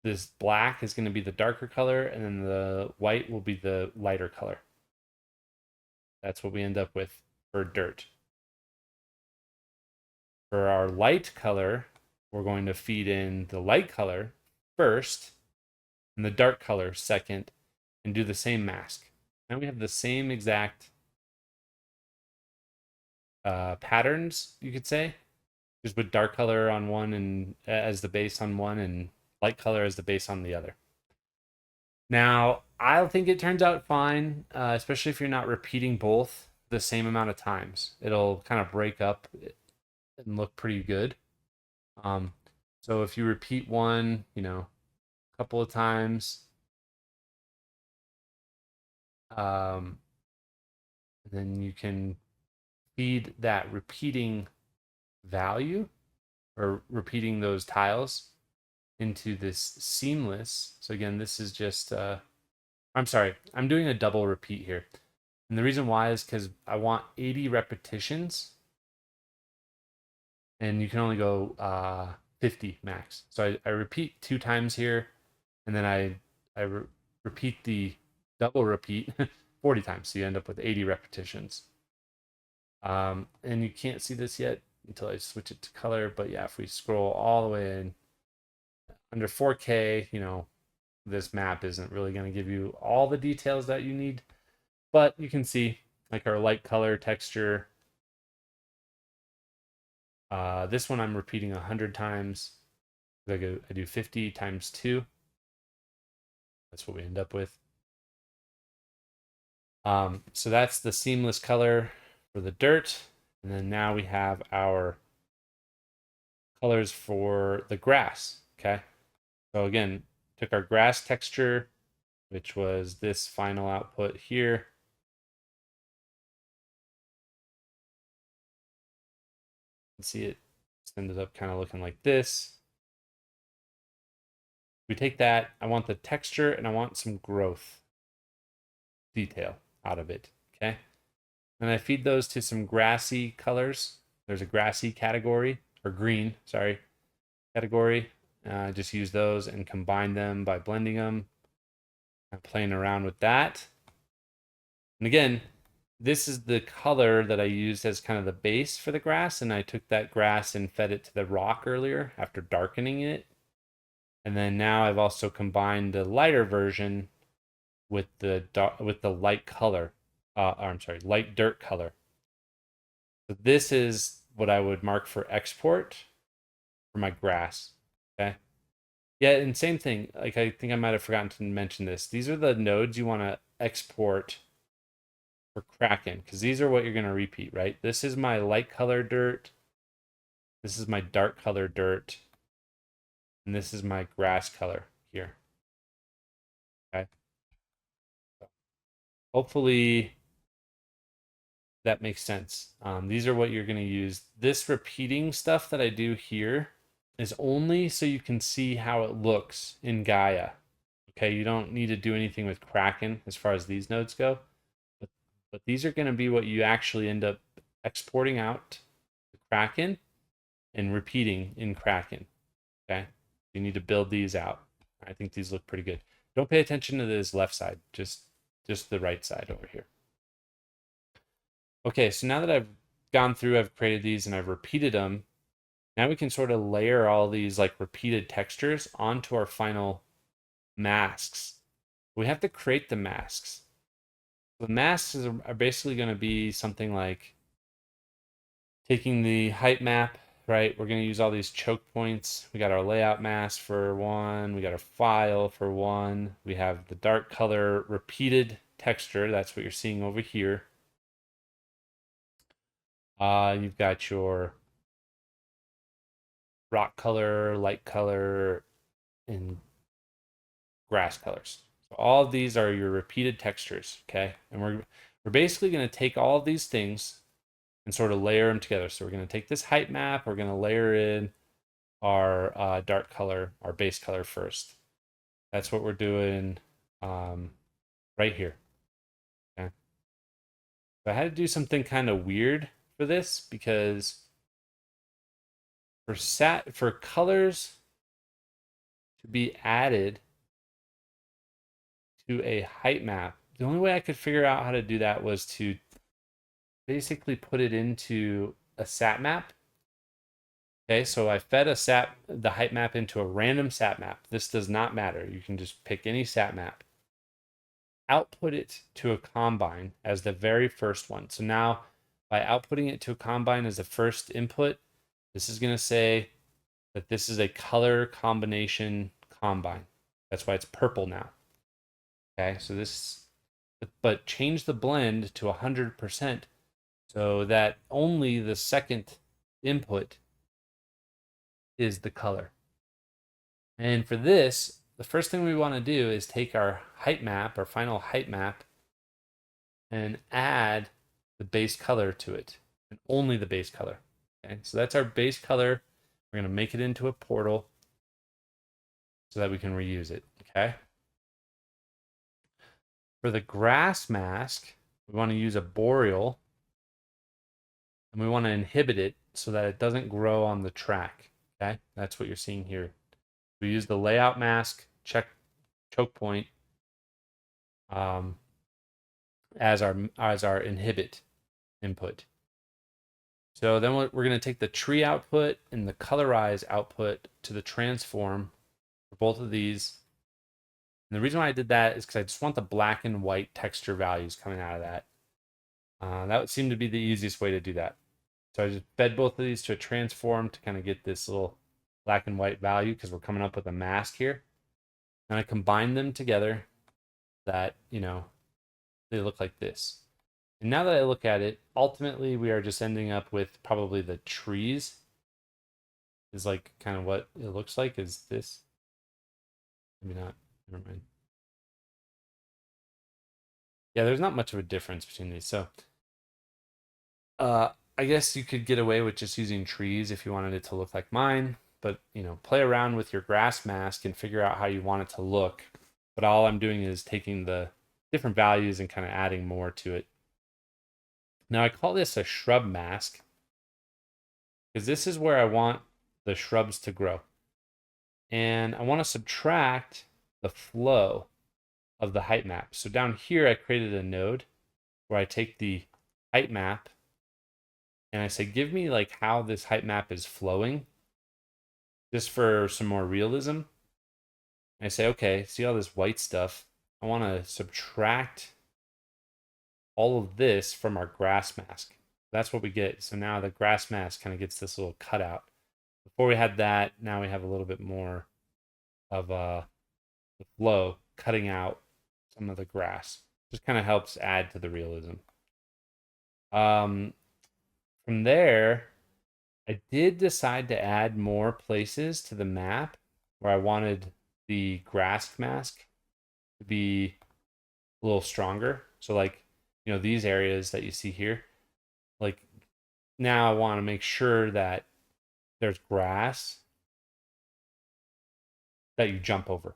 this black is going to be the darker color, and then the white will be the lighter color. That's what we end up with for dirt. For our light color, we're going to feed in the light color first and the dark color second, and do the same mask. Now we have the same exact patterns, you could say, just with dark color on one and as the base on one, and light color as the base on the other. Now, I think it turns out fine, especially if you're not repeating both the same amount of times. It'll kind of break up and look pretty good. So if you repeat one, a couple of times, then you can feed that repeating value or repeating those tiles into this seamless. So again, this is just, I'm sorry, I'm doing a double repeat here. And the reason why is because I want 80 repetitions, and you can only go 50 max. So I repeat 2 times here, and then I repeat the double repeat 40 times. So you end up with 80 repetitions. And you can't see this yet until I switch it to color. But yeah, if we scroll all the way in under 4K, this map isn't really going to give you all the details that you need. But you can see like our light color texture. This one I'm repeating 100 times. I do 50 times 2. That's what we end up with. So that's the seamless color for the dirt. And then now we have our colors for the grass. Okay. So again, took our grass texture, which was this final output here. You can see it ended up kind of looking like this. We take that, I want the texture and I want some growth detail out of it. Okay. And I feed those to some grassy colors. There's a grassy category, or green, sorry, category. Just use those and combine them by blending them. I'm playing around with that. And again, this is the color that I used as kind of the base for the grass. And I took that grass and fed it to the rock earlier after darkening it. And then now I've also combined the lighter version with the light color. Light dirt color. So this is what I would mark for export for my grass. Okay. Yeah, and same thing. Like I think I might have forgotten to mention this. These are the nodes you want to export for Kraken, because these are what you're going to repeat, right? This is my light color dirt. This is my dark color dirt. And this is my grass color here. Okay. So hopefully that makes sense. These are what you're going to use. This repeating stuff that I do here is only so you can see how it looks in Gaea. Okay, you don't need to do anything with Kraken as far as these nodes go. But these are going to be what you actually end up exporting out to Kraken and repeating in Kraken. Okay, you need to build these out. I think these look pretty good. Don't pay attention to this left side, just the right side over here. Okay, so now that I've gone through, I've created these and I've repeated them, Now we can sort of layer all these like repeated textures onto our final masks. We have to create the masks. The masks are basically going to be something like taking the height map, right? We're going to use all these choke points. We got our layout mask for one. We got our file for one. We have the dark color repeated texture. That's what you're seeing over here. You've got your rock color, light color, and grass colors. So all of these are your repeated textures, okay? And we're basically going to take all of these things and sort of layer them together. So we're going to take this height map, we're going to layer in our dark color, our base color first. That's what we're doing right here. Okay. So I had to do something kind of weird for this because for colors to be added to a height map, the only way I could figure out how to do that was to basically put it into a sat map. Okay, so I fed the height map into a random sat map. This does not matter. You can just pick any sat map. Output it to a combine as the very first one. So now by outputting it to a combine as the first input, this is going to say that this is a color combination combine. That's why it's purple now. Okay, so but change the blend to 100% so that only the second input is the color. And for this, the first thing we want to do is take our height map, our final height map, and add the base color to it, and only the base color. Okay, so that's our base color. We're going to make it into a portal so that we can reuse it. Okay. For the grass mask, we want to use a boreal, and we want to inhibit it so that it doesn't grow on the track. Okay, that's what you're seeing here. We use the layout mask, choke point, as our inhibit input. So then we're going to take the tree output and the colorize output to the transform for both of these. And the reason why I did that is because I just want the black and white texture values coming out of that. That would seem to be the easiest way to do that. So I just fed both of these to a transform to kind of get this little black and white value because we're coming up with a mask here. And I combine them together that, they look like this. And now that I look at it, ultimately we are just ending up with probably the trees is like kind of what it looks like is this. Maybe not. Never mind. Yeah, there's not much of a difference between these. So I guess you could get away with just using trees if you wanted it to look like mine, but play around with your grass mask and figure out how you want it to look. But all I'm doing is taking the different values and kind of adding more to it. Now I call this a shrub mask because this is where I want the shrubs to grow. And I want to subtract the flow of the height map. So down here, I created a node where I take the height map and I say, give me like how this height map is flowing, just for some more realism. And I say, okay, see all this white stuff? I want to subtract all of this from our grass mask. That's what we get. So now the grass mask kind of gets this little cutout. Before we had that, now we have a little bit more of the flow cutting out some of the grass. Just kind of helps add to the realism. From there, I did decide to add more places to the map where I wanted the grass mask to be a little stronger. So like, these areas that you see here, like now I want to make sure that there's grass that you jump over.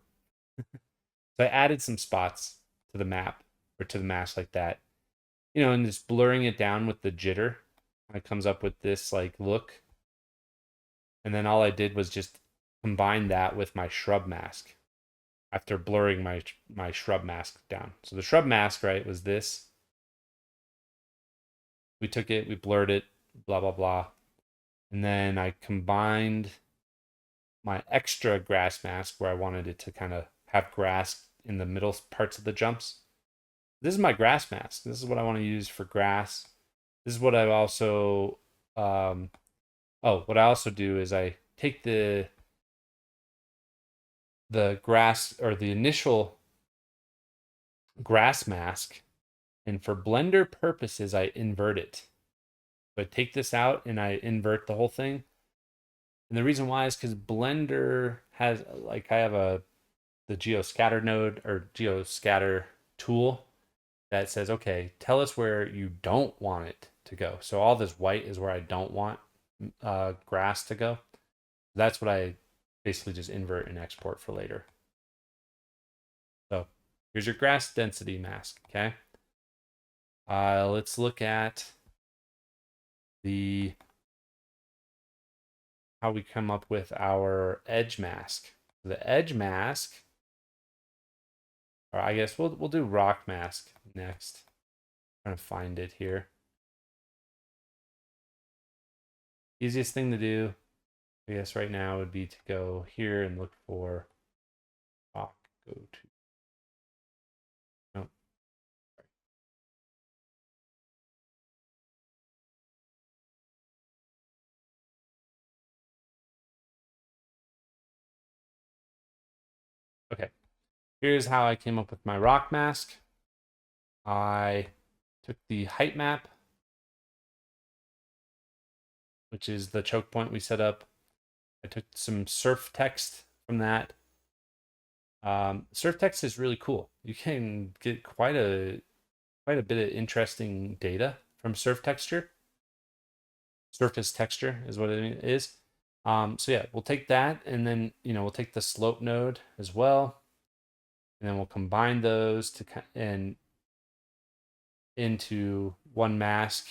So I added some spots to the map or to the mask like that, and just blurring it down with the jitter. It comes up with this like look. And then all I did was just combine that with my shrub mask after blurring my shrub mask down. So the shrub mask, right, was this. We took it, we blurred it, blah, blah, blah. And then I combined my extra grass mask where I wanted it to kind of have grass in the middle parts of the jumps. This is my grass mask. This is what I want to use for grass. This is what I also what I also do is I take the grass or the initial grass mask, and for blender purposes I invert it. So I take this out and I invert the whole thing. And the reason why is because Blender has, like, I have the geoscatter node or geoscatter tool that says, okay, tell us where you don't want it to go. So all this white is where I don't want grass to go. That's what I basically just invert and export for later. So here's your grass density mask, okay? Let's look at the how we come up with our edge mask. The edge mask, or I guess we'll do rock mask next. I'm trying to find it here. Easiest thing to do, I guess, right now would be to go here and look for rock. Go to no. Okay. Here's how I came up with my rock mask. I took the height map, which is the choke point we set up. I took some surf text from that. Surf text is really cool. You can get quite a bit of interesting data from surf texture. Surface texture is what it is. So yeah, we'll take that, and then we'll take the slope node as well, and then we'll combine those to and into one mask,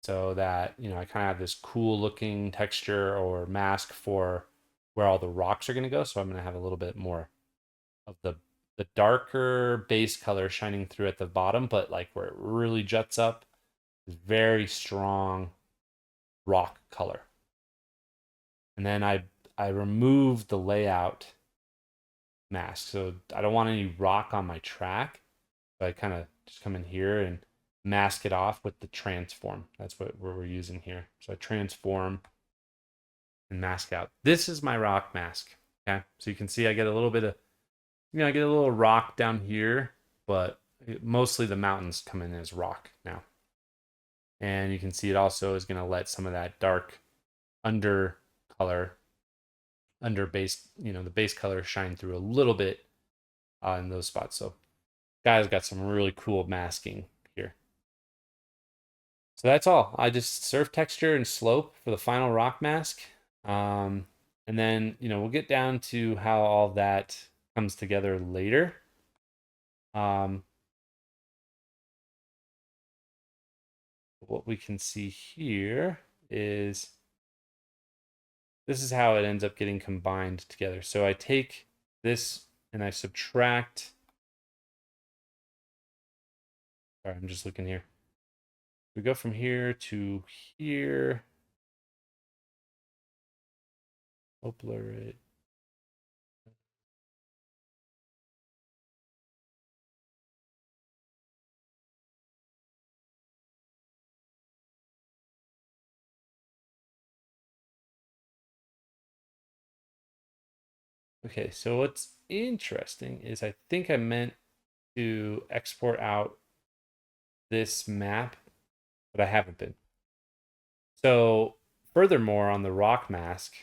so that I kind of have this cool looking texture or mask for where all the rocks are going to go. So I'm going to have a little bit more of the darker base color shining through at the bottom, but like where it really juts up is very strong rock color. And then I removed the layout mask, so I don't want any rock on my track. So I kind of just come in here and mask it off with the transform. That's what we're using here. So I transform and mask out. This is my rock mask. Okay, so you can see I get a little bit of, I get a little rock down here, but mostly the mountains come in as rock now. And you can see it also is going to let some of that dark under color, under base, the base color shine through a little bit in those spots. So Gaea's got some really cool masking here. So that's all. I just surf texture and slope for the final rock mask. And then, we'll get down to how all that comes together later. What we can see here is this is how it ends up getting combined together. So I take this and I subtract. Sorry, I'm just looking here. We go from here to here. Oh, blur it. Okay, so what's interesting is I think I meant to export out this map, but I haven't been. So furthermore, on the rock mask,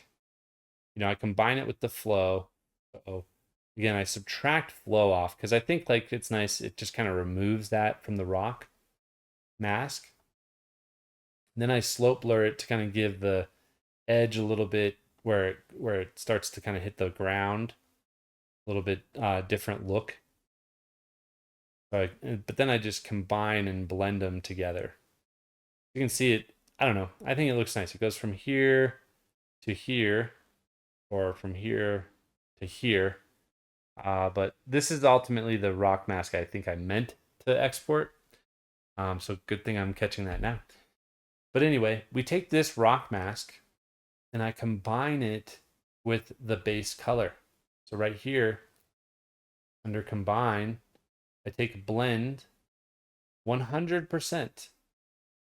I combine it with the flow. So again, I subtract flow off because I think like it's nice. It just kind of removes that from the rock mask. Then I slope blur it to kind of give the edge a little bit where it starts to kind of hit the ground, a little bit different look. But then I just combine and blend them together. You can see it. I don't know. I think it looks nice. It goes from here to here, or from here to here. But this is ultimately the rock mask I think I meant to export. So good thing I'm catching that now. But anyway, we take this rock mask and I combine it with the base color. So right here, under combine, I take blend 100%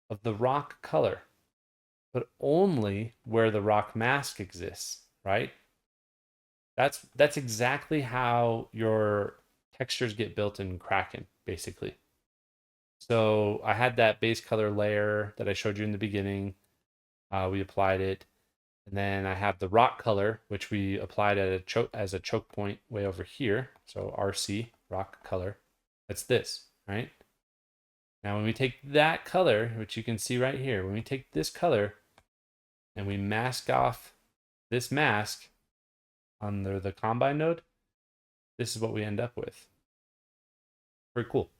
of the rock color, but only where the rock mask exists, right? That's exactly how your textures get built in Kraken, basically. So I had that base color layer that I showed you in the beginning. We applied it. And then I have the rock color, which we applied at as a choke point way over here. So RC, rock color. That's this, right? Now when we take that color, which you can see right here, when we take this color and we mask off this mask under the combine node, this is what we end up with. Pretty cool.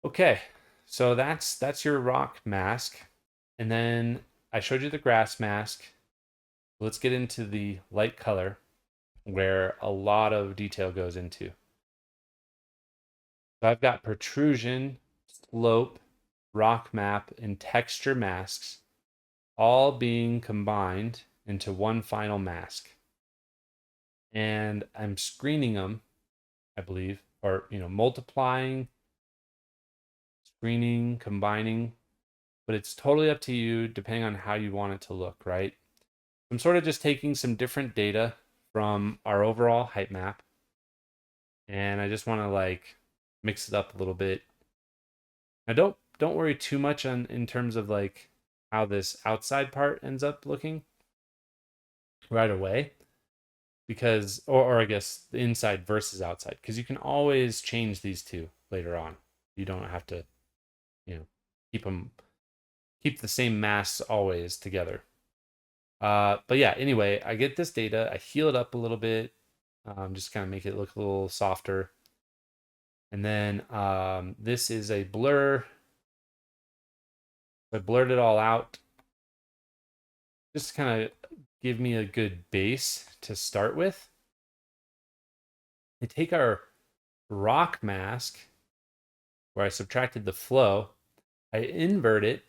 Okay, so that's your rock mask. And then I showed you the grass mask. Let's get into the light color where a lot of detail goes into. So I've got protrusion, slope, rock map, and texture masks all being combined into one final mask. And I'm screening them, I believe, or multiplying, screening, combining, but it's totally up to you depending on how you want it to look, right? I'm sort of just taking some different data from our overall height map, and I just want to like mix it up a little bit. Now don't worry too much on in terms of like how this outside part ends up looking right away, because or I guess the inside versus outside, because you can always change these two later on. You don't have to, you know, keep the same masks always together. But yeah, anyway, I get this data, I heal it up a little bit, just kind of make it look a little softer. And then this is a blur. I blurred it all out. Just to kind of give me a good base to start with. I take our rock mask, where I subtracted the flow, I invert it,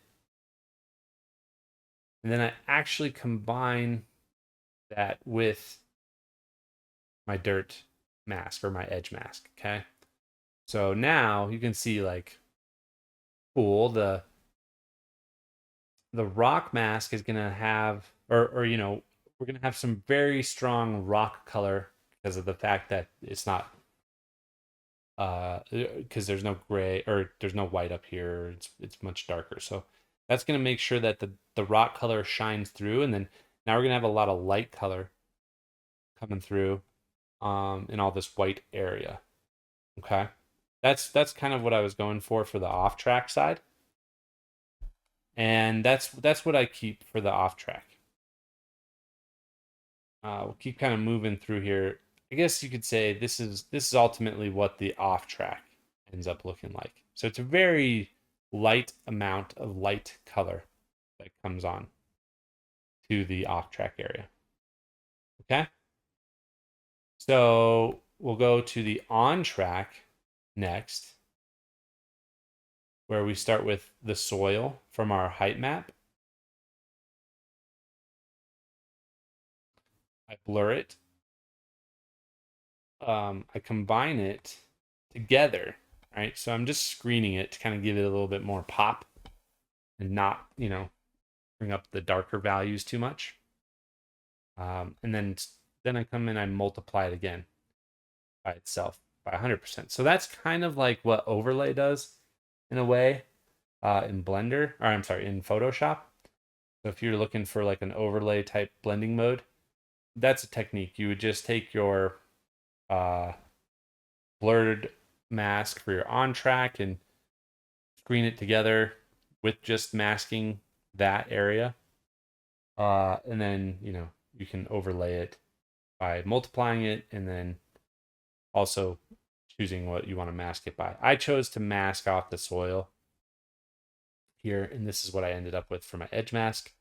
and then I actually combine that with my dirt mask or my edge mask, okay? So now you can see like, cool, the rock mask is gonna have, or we're gonna have some very strong rock color because of the fact that it's not because there's no gray or there's no white up here. It's much darker. So that's gonna make sure that the rock color shines through, and then now we're gonna have a lot of light color coming through in all this white area. Okay. That's kind of what I was going for the off track side. And that's what I keep for the off track. We'll keep kind of moving through here. I guess you could say this is ultimately what the off track ends up looking like. So it's a very light amount of light color that comes on to the off track area. Okay? So we'll go to the on track next, where we start with the soil from our height map. I blur it. I combine it together, right? So I'm just screening it to kind of give it a little bit more pop and not, bring up the darker values too much. And then I come in, I multiply it again by itself by 100%. So that's kind of like what overlay does in a way in Blender, or I'm sorry, in Photoshop. So if you're looking for like an overlay type blending mode, that's a technique. You would just take your blurred mask for your on track and screen it together with just masking that area. And then, you can overlay it by multiplying it and then also choosing what you want to mask it by. I chose to mask off the soil here, and this is what I ended up with for my edge mask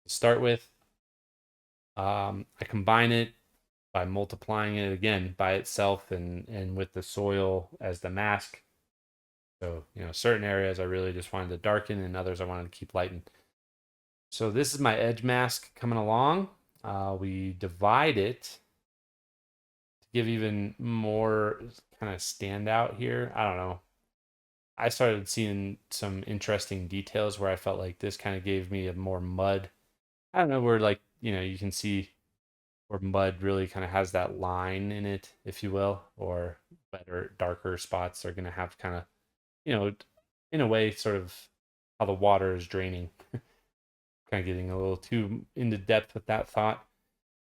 to start with. I combine it by multiplying it again by itself and with the soil as the mask. So, certain areas I really just wanted to darken and others I wanted to keep lighten. So this is my edge mask coming along. We divide it to give even more kind of standout here. I don't know. I started seeing some interesting details where I felt like this kind of gave me a more mud. I don't know, where like, you can see where mud really kind of has that line in it, if you will, or better, darker spots are going to have kind of, you know, in a way, sort of how the water is draining. Kind of getting a little too into depth with that thought.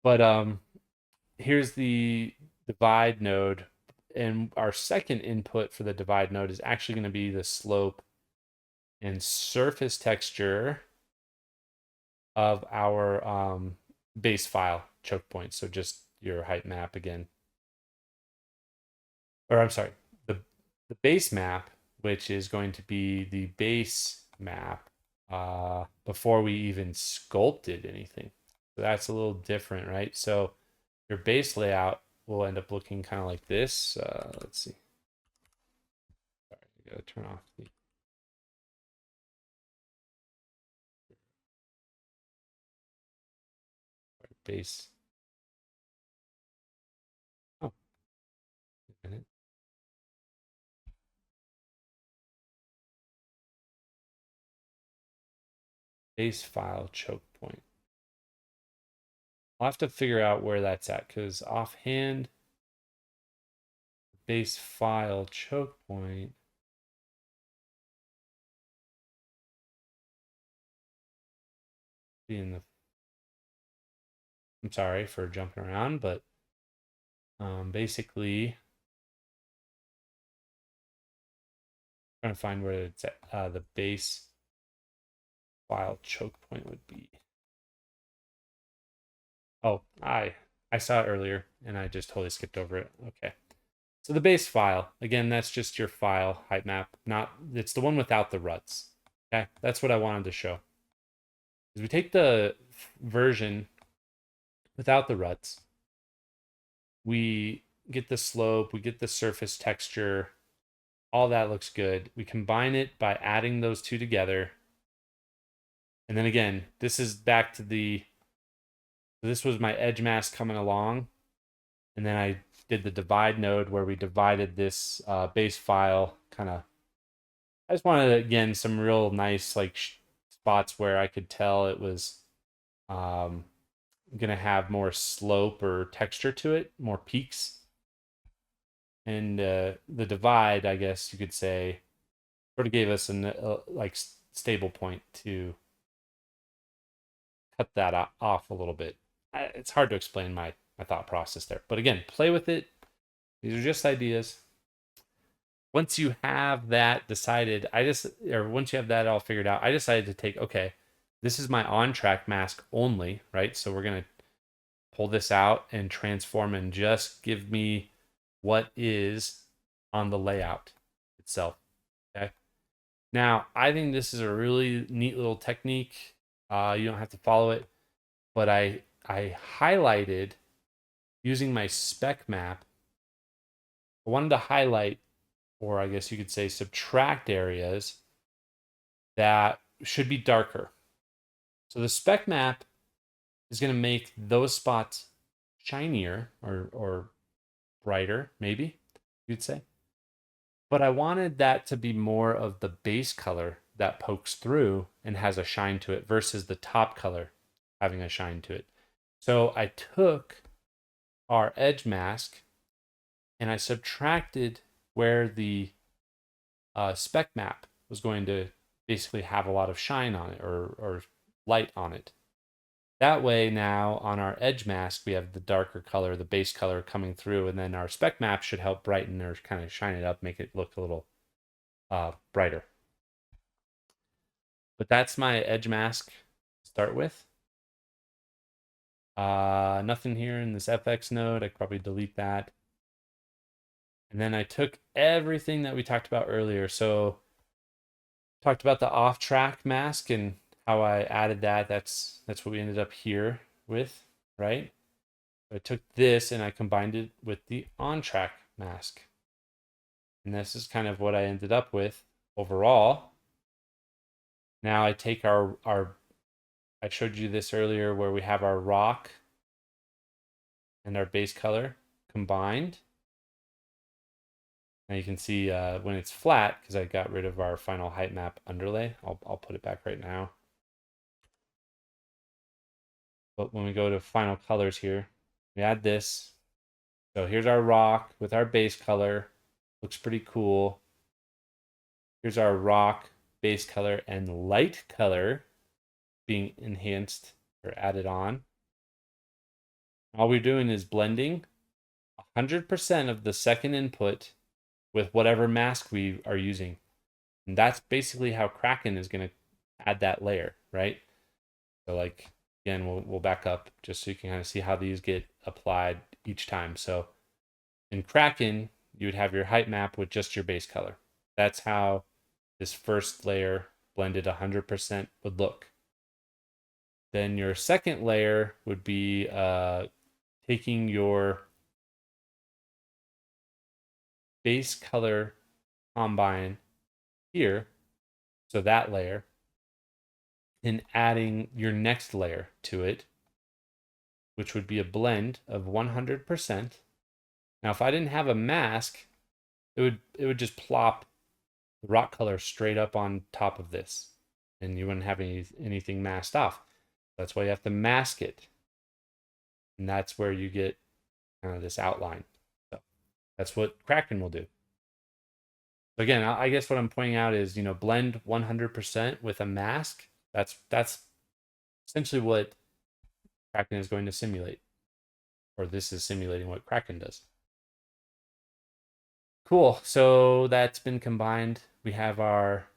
But here's the divide node. And our second input for the divide node is actually going to be the slope and surface texture of our base file choke point. So just your height map again. Or I'm sorry, the base map, which is going to be the base map before we even sculpted anything. So that's a little different, right? So your base layout will end up looking kind of like this. Let's see. Sorry, I gotta turn off the base. Oh, a minute. Base file choke point. I'll have to figure out where that's at because offhand, base file choke point. In the, I'm sorry for jumping around, but basically trying to find where it's at, the base file choke point would be. Oh, I saw it earlier and I just totally skipped over it. Okay. So the base file, again, that's just your file height map. It's the one without the ruts. Okay, that's what I wanted to show. Is we take the version without the ruts, we get the slope, we get the surface texture, all that looks good. We combine it by adding those two together. And then again, this is back to this was my edge mask coming along. And then I did the divide node where we divided this base file kind of. I just wanted, again, some real nice like spots where I could tell it was um, going to have more slope or texture to it, more peaks. And the divide, I guess you could say, sort of gave us a like stable point to cut that off a little bit. It's hard to explain my thought process there, but again, play with it. These are just ideas. Once you have that decided, once you have that all figured out, I decided to take, okay, this is my on track mask only, right? So we're gonna pull this out and transform and just give me what is on the layout itself. Okay. Now, I think this is a really neat little technique. You don't have to follow it, but I highlighted using my spec map. I wanted to highlight, or I guess you could say subtract areas that should be darker. So the spec map is going to make those spots shinier or brighter, maybe you'd say. But I wanted that to be more of the base color that pokes through and has a shine to it versus the top color having a shine to it. So I took our edge mask and I subtracted where the spec map was going to basically have a lot of shine on it or light on it. That way now on our edge mask, we have the darker color, the base color coming through, and then our spec map should help brighten or kind of shine it up, make it look a little brighter. But that's my edge mask to start with. Nothing here in this FX node. I could probably delete that. And then I took everything that we talked about earlier. So talked about the off track mask and how I added that. That's what we ended up here with, right? I took this and I combined it with the on track mask. And this is kind of what I ended up with overall. Now I take I showed you this earlier where we have our rock and our base color combined. Now you can see when it's flat, because I got rid of our final height map underlay. I'll put it back right now. But when we go to final colors here, we add this. So here's our rock with our base color. Looks pretty cool. Here's our rock, base color, and light color being enhanced or added on. All we're doing is blending 100% of the second input with whatever mask we are using. And that's basically how Kraken is going to add that layer, right? So like, again, we'll back up just so you can kind of see how these get applied each time. So in Kraken, you would have your height map with just your base color. That's how this first layer blended 100% would look. Then your second layer would be taking your base color combine here, so that layer, and adding your next layer to it, which would be a blend of 100%. Now, if I didn't have a mask, it would just plop the rock color straight up on top of this, and you wouldn't have anything masked off. That's why you have to mask it, and that's where you get kind of this outline. So that's what Kraken will do. So again, I guess what I'm pointing out is, blend 100% with a mask. That's essentially what Kraken is going to simulate, or this is simulating what Kraken does. Cool. So that's been combined. We have our,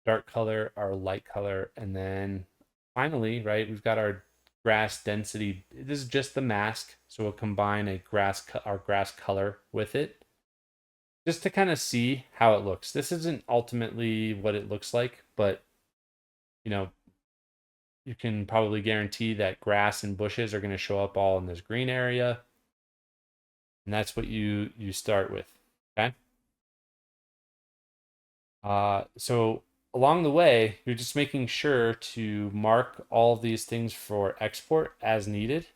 dark color, our light color, and then finally, right, we've got our grass density. This is just the mask, so we'll combine our grass color with it, just to kind of see how it looks. This isn't ultimately what it looks like, but you can probably guarantee that grass and bushes are going to show up all in this green area, and that's what you start with. Okay. So along the way, you're just making sure to mark all of these things for export as needed,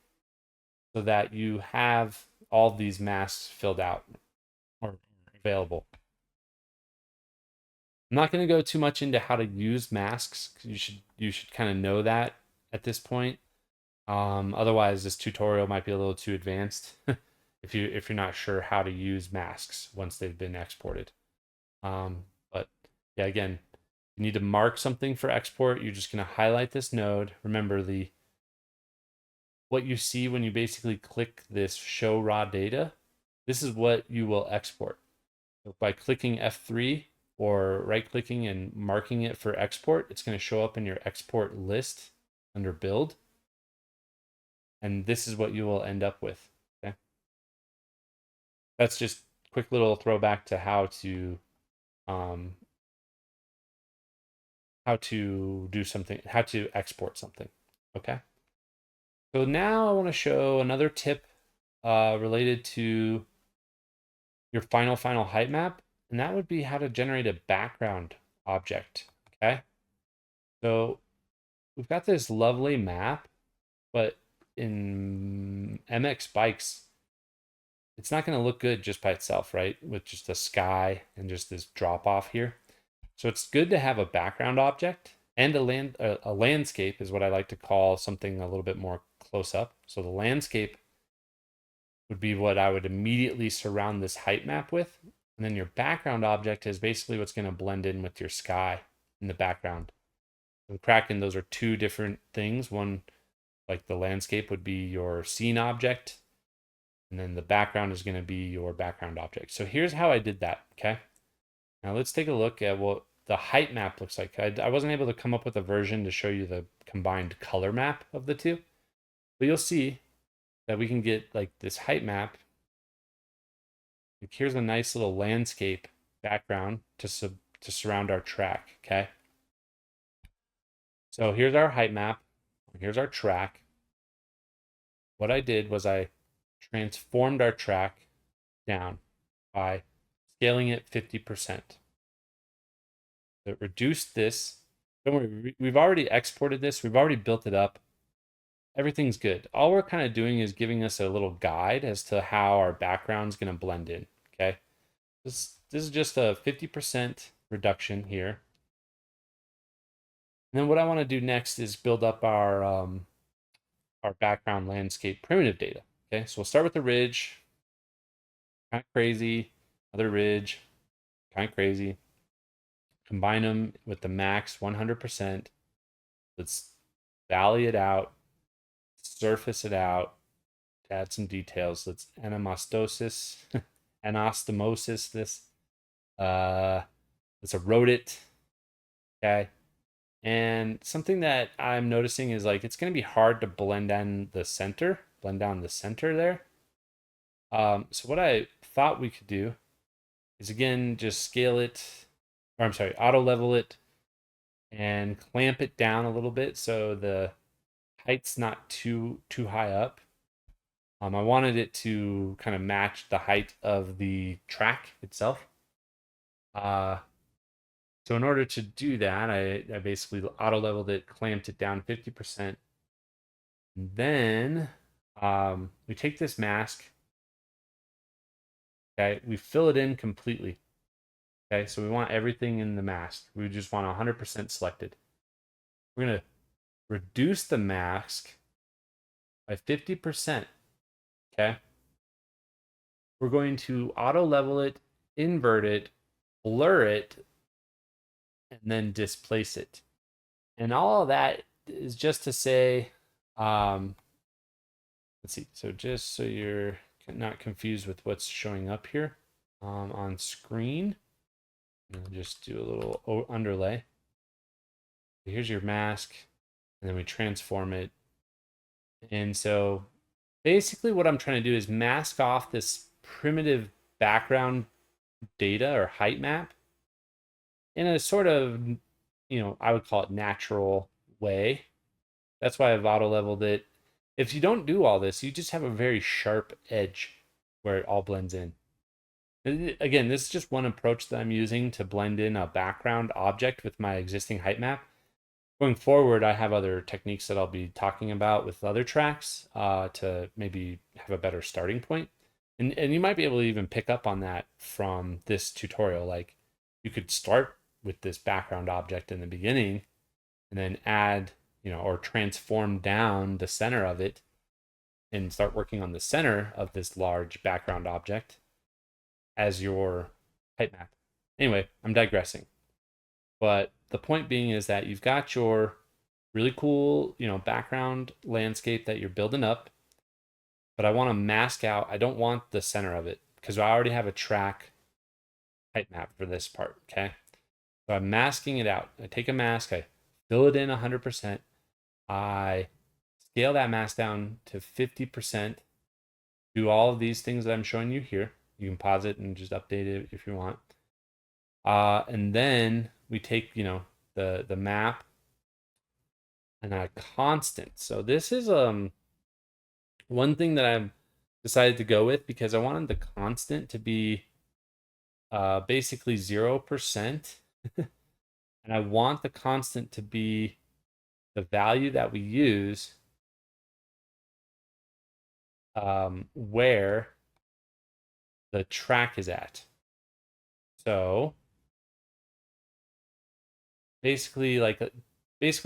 so that you have all these masks filled out or available. I'm not going to go too much into how to use masks. You should kind of know that at this point. Otherwise, this tutorial might be a little too advanced if you're not sure how to use masks once they've been exported. But yeah, again, you need to mark something for export. You're just going to highlight this node. Remember, what you see when you basically click this show raw data, this is what you will export. So by clicking F3 or right clicking and marking it for export, it's going to show up in your export list under build. And this is what you will end up with. Okay. That's just a quick little throwback to how to do something, how to export something. Okay. So now I want to show another tip related to your final height map, and that would be how to generate a background object. Okay. So we've got this lovely map, but in MX bikes, it's not going to look good just by itself, right? With just the sky and just this drop off here. So it's good to have a background object and a landscape is what I like to call something a little bit more close up. So the landscape would be what I would immediately surround this height map with. And then your background object is basically what's going to blend in with your sky in the background. In Kraken, those are two different things. One, like the landscape would be your scene object, and then the background is going to be your background object. So here's how I did that, okay? Now let's take a look at what the height map looks like. I wasn't able to come up with a version to show you the combined color map of the two, but you'll see that we can get like this height map. Like here's a nice little landscape background to surround our track, okay? So here's our height map. Here's our track. What I did was I transformed our track down by scaling it 50%. So reduce this. Don't worry, we've already exported this. We've already built it up. Everything's good. All we're kind of doing is giving us a little guide as to how our background's going to blend in. Okay. This is just a 50% reduction here. And then what I want to do next is build up our background landscape primitive data. Okay, so we'll start with the ridge, kind of crazy, another ridge, kind of crazy. Combine them with the max 100%. Let's valley it out, surface it out, to add some details. Let's anastomosis, anastomosis this. Let's erode it. Okay. And something that I'm noticing is like it's going to be hard to blend down the center there. So what I thought we could do is again just scale it, or I'm sorry, auto level it and clamp it down a little bit so the height's not too high up. I wanted it to kind of match the height of the track itself. So in order to do that, I basically auto leveled it, clamped it down 50%. And then we take this mask, okay, we fill it in completely. Okay, so we want everything in the mask. We just want 100% selected. We're going to reduce the mask by 50%. Okay. We're going to auto level it, invert it, blur it, and then displace it. And all of that is just to say, let's see. So just so you're not confused with what's showing up here on screen, I'll just do a little underlay. Here's your mask, and then we transform it. And so basically what I'm trying to do is mask off this primitive background data or height map in a sort of, I would call it natural way. That's why I've auto leveled it. If you don't do all this, you just have a very sharp edge where it all blends in. Again, this is just one approach that I'm using to blend in a background object with my existing height map. Going forward, I have other techniques that I'll be talking about with other tracks to maybe have a better starting point. And you might be able to even pick up on that from this tutorial. Like you could start with this background object in the beginning and then add, or transform down the center of it and start working on the center of this large background object as your height map. Anyway, I'm digressing. But the point being is that you've got your really cool, background landscape that you're building up, but I want to mask out. I don't want the center of it because I already have a track height map for this part, okay? So I'm masking it out. I take a mask, I fill it in 100%. I scale that mask down to 50%. Do all of these things that I'm showing you here. You can pause it and just update it if you want. And then we take, the map and a constant. So this is one thing that I've decided to go with because I wanted the constant to be basically 0%. And I want the constant to be the value that we use where the track is at. So basically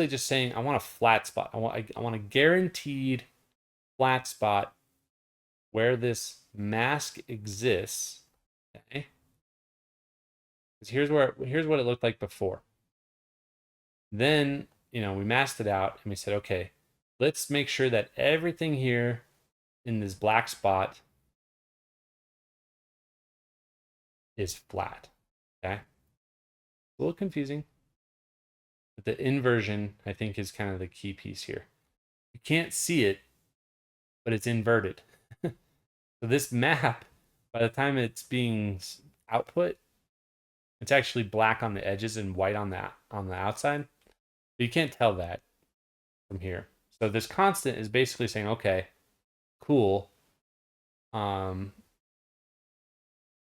just saying I want a flat spot. I want a guaranteed flat spot where this mask exists. Okay. Because here's what it looked like before. Then, we masked it out and we said, okay, let's make sure that everything here in this black spot is flat. Okay. A little confusing. But the inversion, I think, is kind of the key piece here. You can't see it, but it's inverted. So this map, by the time it's being output, it's actually black on the edges and white on the outside. But you can't tell that from here. So this constant is basically saying, okay, cool.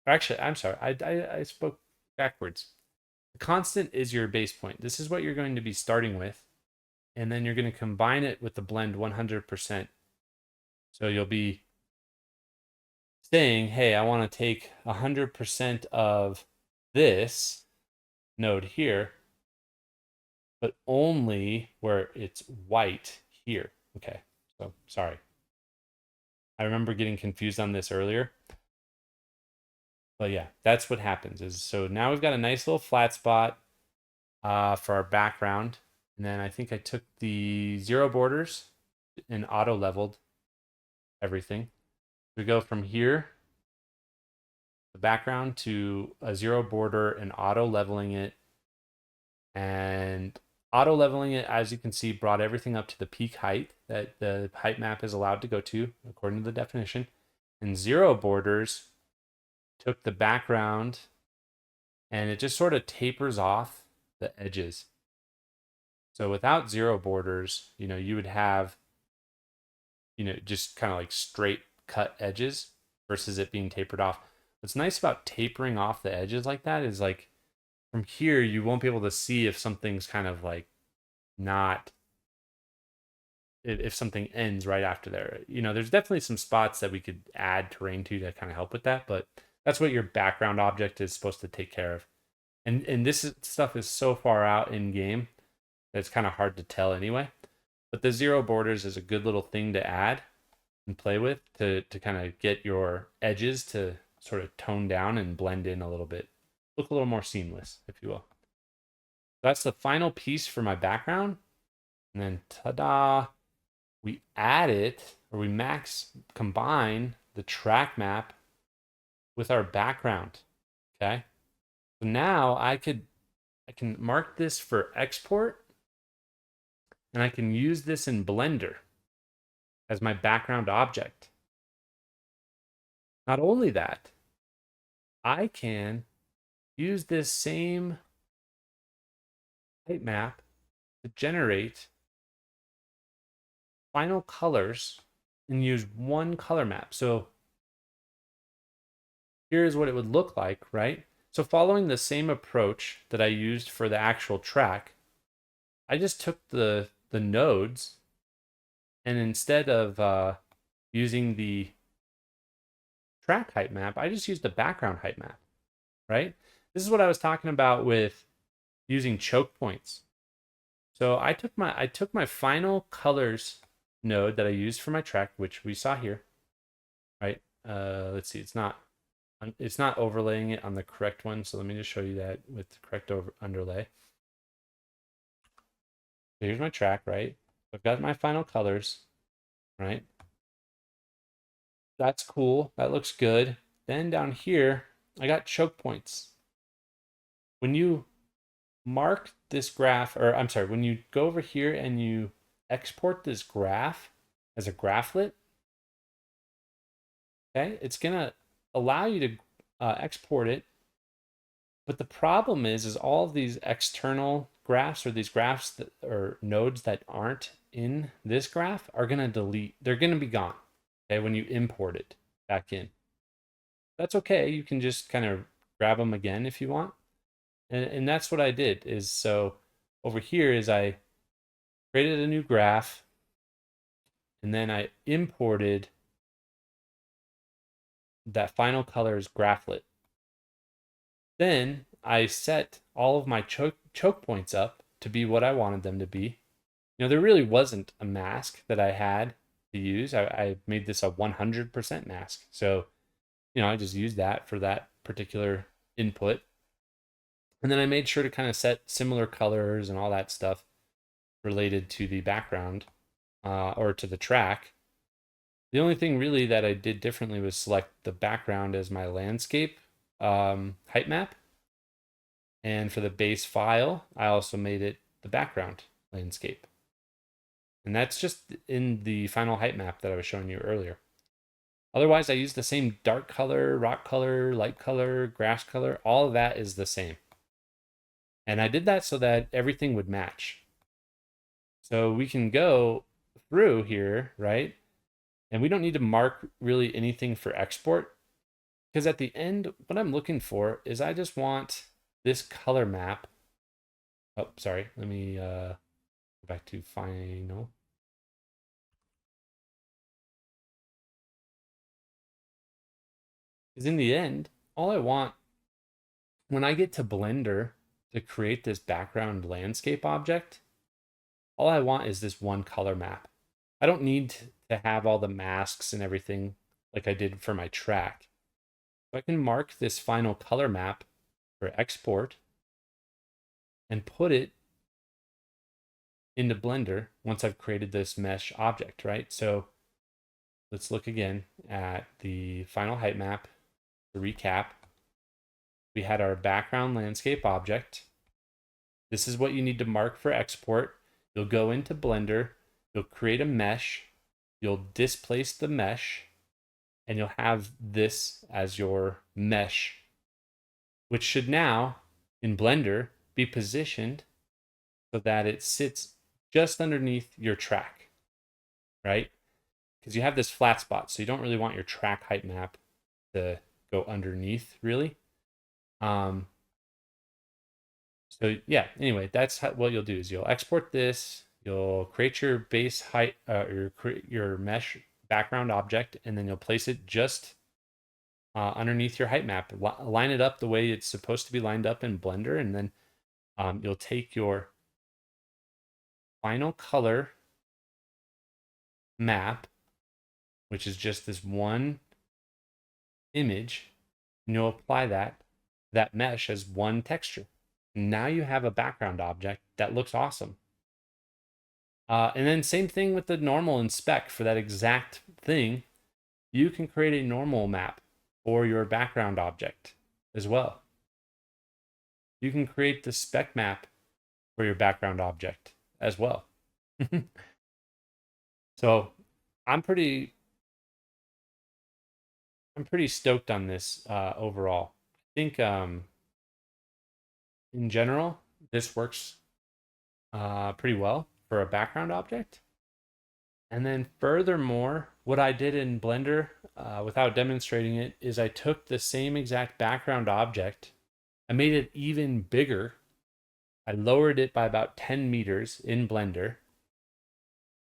Actually, I'm sorry. I spoke backwards. The constant is your base point. This is what you're going to be starting with. And then you're going to combine it with the blend 100%. So you'll be saying, hey, I want to take 100% of this node here, but only where it's white here. Okay, so sorry. I remember getting confused on this earlier. But yeah, that's what happens. Is so now we've got a nice little flat spot for our background. And then I think I took the zero borders and auto leveled everything. We go from here, the background, to a zero border and auto leveling it. And auto leveling it, as you can see, brought everything up to the peak height that the height map is allowed to go to according to the definition. And zero borders took the background and it just sort of tapers off the edges. So without zero borders, you would have, just kind of like straight cut edges versus it being tapered off. What's nice about tapering off the edges like that is like from here, you won't be able to see if something's kind of like not, if something ends right after there. There's definitely some spots that we could add terrain to kind of help with that, but that's what your background object is supposed to take care of. And this stuff is so far out in game that it's kind of hard to tell anyway. But the zero borders is a good little thing to add and play with to kind of get your edges to sort of tone down and blend in a little bit. Look a little more seamless, if you will. That's the final piece for my background. And then ta-da, we add it, or we combine the track map with our background. Okay. So now I can mark this for export, and I can use this in Blender as my background object. Not only that, I can use this same height map to generate final colors and use one color map. So here's what it would look like, right? So following the same approach that I used for the actual track, I just took the nodes, and instead of using the track height map, I just used the background height map, right? This is what I was talking about with using choke points. So I took my final colors node that I used for my track, which we saw here, right? Let's see, it's not overlaying it on the correct one. So let me just show you that with the correct underlay. So here's my track, right? I've got my final colors, right? That's cool. That looks good. Then down here, I got choke points. When you mark this graph, or I'm sorry, when you go over here and you export this graph as a graphlet, okay, it's gonna allow you to export it. But the problem is all of these external graphs, or these graphs that or nodes that aren't in this graph, are gonna delete. They're gonna be gone. Okay, when you import it back in. That's okay. You can just kind of grab them again if you want. And that's what I did. Is so over here is I created a new graph, and then I imported that final colors graphlet. Then I set all of my choke points up to be what I wanted them to be. There really wasn't a mask that I had to use. I made this a 100% mask. So, I just used that for that particular input. And then I made sure to kind of set similar colors and all that stuff related to the background or to the track. The only thing really that I did differently was select the background as my landscape height map. And for the base file, I also made it the background landscape. And that's just in the final height map that I was showing you earlier. Otherwise, I use the same dark color, rock color, light color, grass color. All of that is the same. And I did that so that everything would match. So we can go through here, right? And we don't need to mark really anything for export, because at the end, what I'm looking for is I just want this color map. Oh, sorry. Let me go back to final. Because in the end, all I want when I get to Blender to create this background landscape object, all I want is this one color map. I don't need to have all the masks and everything like I did for my track. So I can mark this final color map for export and put it into Blender once I've created this mesh object, right? So let's look again at the final height map to recap. We had our background landscape object. This is what you need to mark for export. You'll go into Blender, you'll create a mesh, you'll displace the mesh, and you'll have this as your mesh, which should now, in Blender, be positioned so that it sits just underneath your track, right? Because you have this flat spot, so you don't really want your track height map to go underneath, really. So yeah, anyway, that's what you'll do is you'll export this, you'll create your base height, your mesh background object, and then you'll place it just underneath your height map. Line it up the way it's supposed to be lined up in Blender, and then you'll take your final color map, which is just this one image, and you'll apply that mesh as one texture. Now you have a background object that looks awesome. And then same thing with the normal and spec for that exact thing. You can create a normal map for your background object as well. You can create the spec map for your background object as well. So I'm pretty stoked on this overall. I think in general, this works pretty well for a background object. And then furthermore, what I did in Blender without demonstrating it is I took the same exact background object, I made it even bigger. I lowered it by about 10 meters in Blender,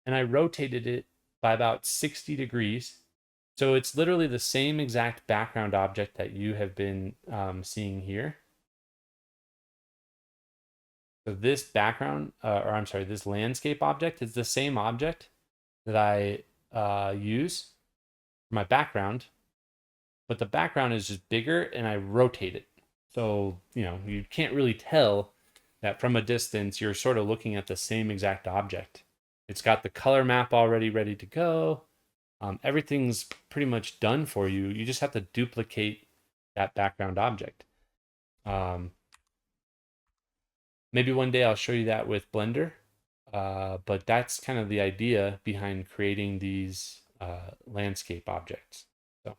and I rotated it by about 60 degrees. So it's literally the same exact background object that you have been seeing here. So this background, or I'm sorry, this landscape object is the same object that I use for my background, but the background is just bigger and I rotate it. So, you can't really tell that from a distance, you're sort of looking at the same exact object. It's got the color map already ready to go. Everything's pretty much done for you. You just have to duplicate that background object. Maybe one day I'll show you that with Blender. But that's kind of the idea behind creating these landscape objects. So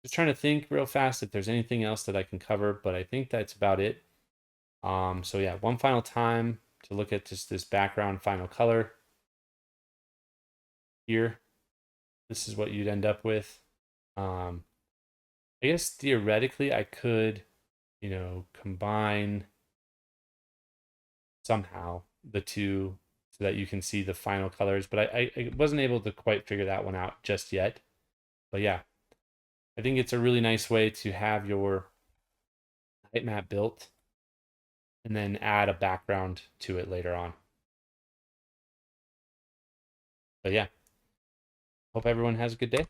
just trying to think real fast if there's anything else that I can cover, but I think that's about it. So yeah, one final time to look at just this background final color here. This is what you'd end up with. I guess theoretically I could, combine somehow the two so that you can see the final colors, but I wasn't able to quite figure that one out just yet. But yeah, I think it's a really nice way to have your height map built and then add a background to it later on. But yeah, hope everyone has a good day.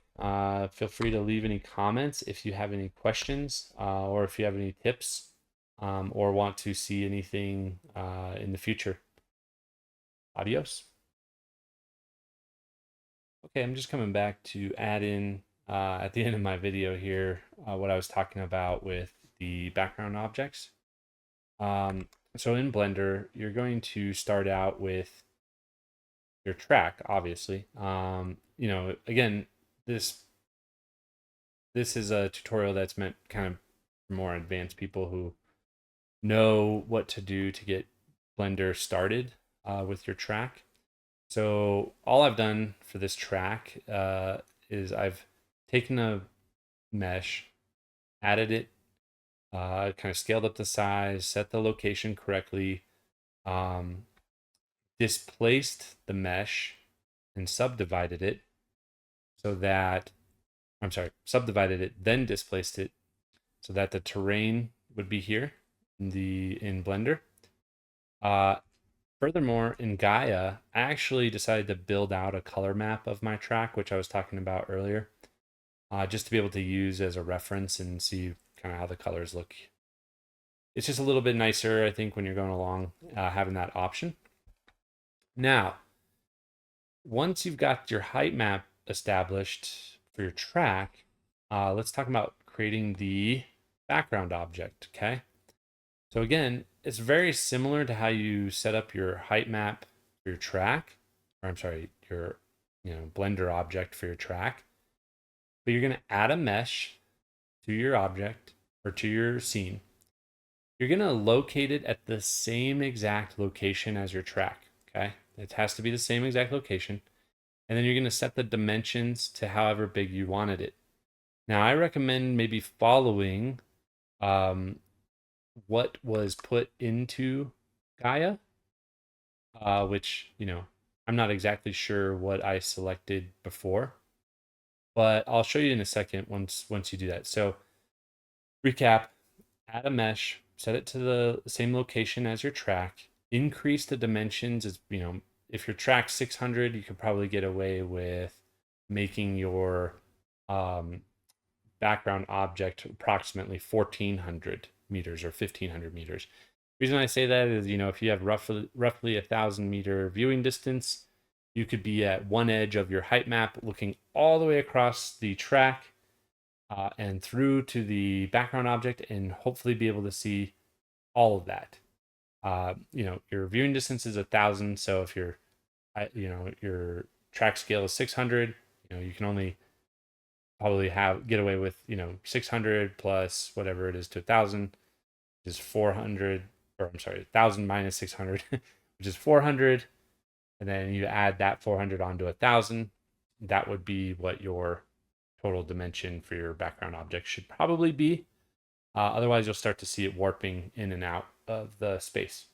Feel free to leave any comments if you have any questions or if you have any tips or want to see anything in the future. Adios. Okay, I'm just coming back to add in at the end of my video here what I was talking about with the background objects. So in Blender, you're going to start out with your track, obviously. Again, this is a tutorial that's meant kind of for more advanced people who know what to do to get Blender started with your track. So all I've done for this track is I've taken a mesh, added it, kind of scaled up the size, set the location correctly, um, displaced the mesh and subdivided it so that, I'm sorry, subdivided it, then displaced it so that the terrain would be here in Blender. Uh, Furthermore, in Gaea, I actually decided to build out a color map of my track, which I was talking about earlier, just to be able to use as a reference and see kind of how the colors look. It's just a little bit nicer, I think, when you're going along, having that option. Now, once you've got your height map established for your track, let's talk about creating the background object, okay? So again, it's very similar to how you set up your height map for your track, or I'm sorry, your Blender object for your track. But you're going to add a mesh to your object or to your scene. You're going to locate it at the same exact location as your track, okay? It has to be the same exact location. And then you're going to set the dimensions to however big you wanted it. Now, I recommend maybe following what was put into Gaea, which, I'm not exactly sure what I selected before, but I'll show you in a second once you do that. So recap, add a mesh, set it to the same location as your track, increase the dimensions. As if your track's 600, you could probably get away with making your background object approximately 1400 meters or 1500 meters. The reason I say that is, if you have roughly 1,000-meter viewing distance, you could be at one edge of your height map looking all the way across the track and through to the background object and hopefully be able to see all of that. Your viewing distance is 1,000, so if your track scale is 600, you can only probably get away with 600 plus whatever it is to 1,000, which is 400, or I'm sorry, 1,000 minus 600, which is 400, and then you add that 400 onto 1,000. That would be what your total dimension for your background object should probably be. Otherwise, you'll start to see it warping in and out of the space.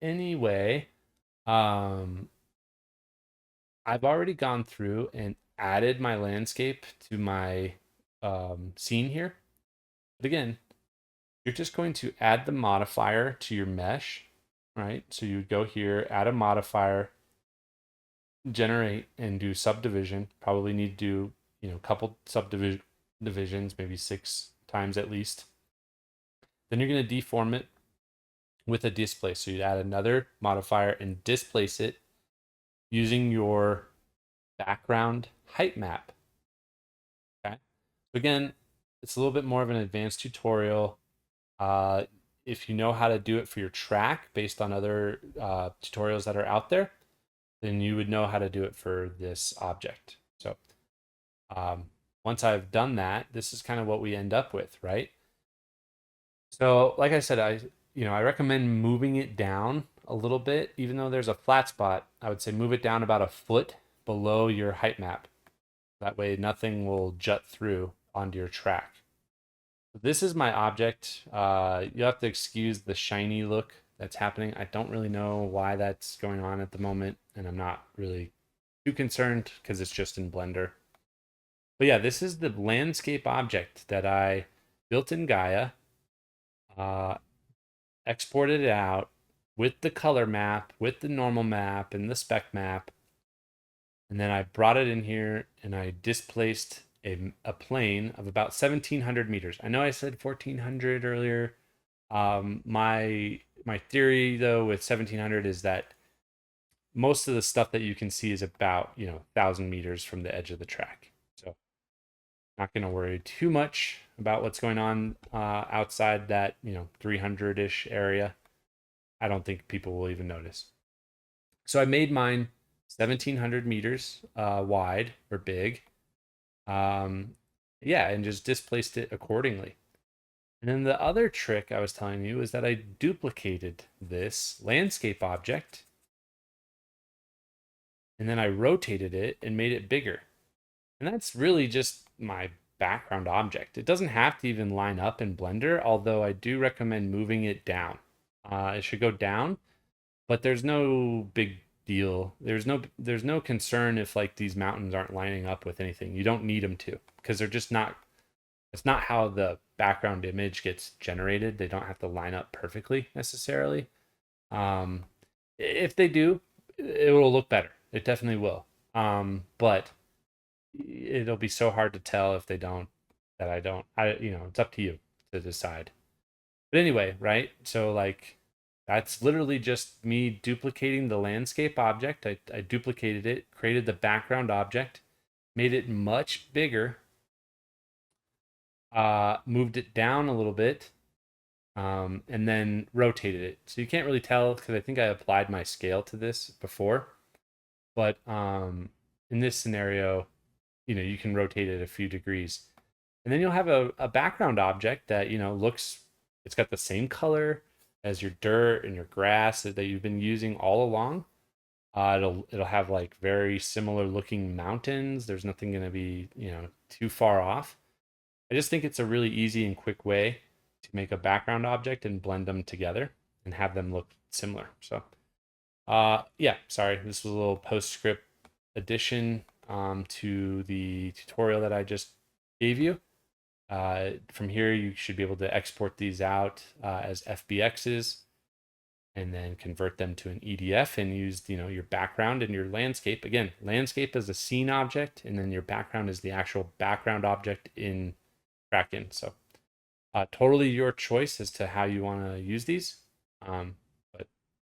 Anyway, I've already gone through and added my landscape to my scene here. But again, you're just going to add the modifier to your mesh, right? So you would go here, add a modifier, generate, and do subdivision. Probably need to do, a couple subdivisions, maybe 6 times at least. Then you're going to deform it with a displace. So you'd add another modifier and displace it using your background height map. Okay. So again, it's a little bit more of an advanced tutorial. If you know how to do it for your track based on other tutorials that are out there, then you would know how to do it for this object. So once I've done that, this is kind of what we end up with, right? So like I said, I recommend moving it down a little bit. Even though there's a flat spot, I would say move it down about a foot below your height map. That way nothing will jut through onto your track. This is my object. You'll have to excuse the shiny look that's happening. I don't really know why that's going on at the moment, and I'm not really too concerned because it's just in Blender. But yeah, this is the landscape object that I built in Gaea, exported it out with the color map, with the normal map, and the spec map. And then I brought it in here and I displaced a plane of about 1,700 meters. I know I said 1,400 earlier. My theory though with 1,700 is that most of the stuff that you can see is about 1,000 meters from the edge of the track. So not going to worry too much about what's going on outside that 300-ish area. I don't think people will even notice. So I made mine 1,700 meters wide or big. And just displaced it accordingly. And then the other trick I was telling you is that I duplicated this landscape object and then I rotated it and made it bigger. And that's really just my background object. It doesn't have to even line up in Blender, although I do recommend moving it down. It should go down, but there's no big deal. There's no concern if like these mountains aren't lining up with anything. You don't need them to because they're just not. It's not how the background image gets generated. They don't have to line up perfectly necessarily. Um, if they do, it will look better. It definitely will. But it'll be so hard to tell if they don't that I don't. It's up to you to decide. But anyway, right? So like that's literally just me duplicating the landscape object. I duplicated it, created the background object, made it much bigger, moved it down a little bit, and then rotated it. So you can't really tell because I think I applied my scale to this before. But in this scenario, you can rotate it a few degrees. And then you'll have a background object that, it's got the same color as your dirt and your grass that you've been using all along. It'll have like very similar looking mountains. There's nothing going to be, too far off. I just think it's a really easy and quick way to make a background object and blend them together and have them look similar. So, yeah, sorry, this was a little postscript addition to the tutorial that I just gave you. From here, you should be able to export these out as FBXs and then convert them to an EDF and use, your background and your landscape. Again, landscape is a scene object, and then your background is the actual background object in Kraken. So totally your choice as to how you want to use these. But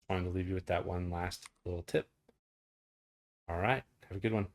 wanted to leave you with that one last little tip. All right. Have a good one.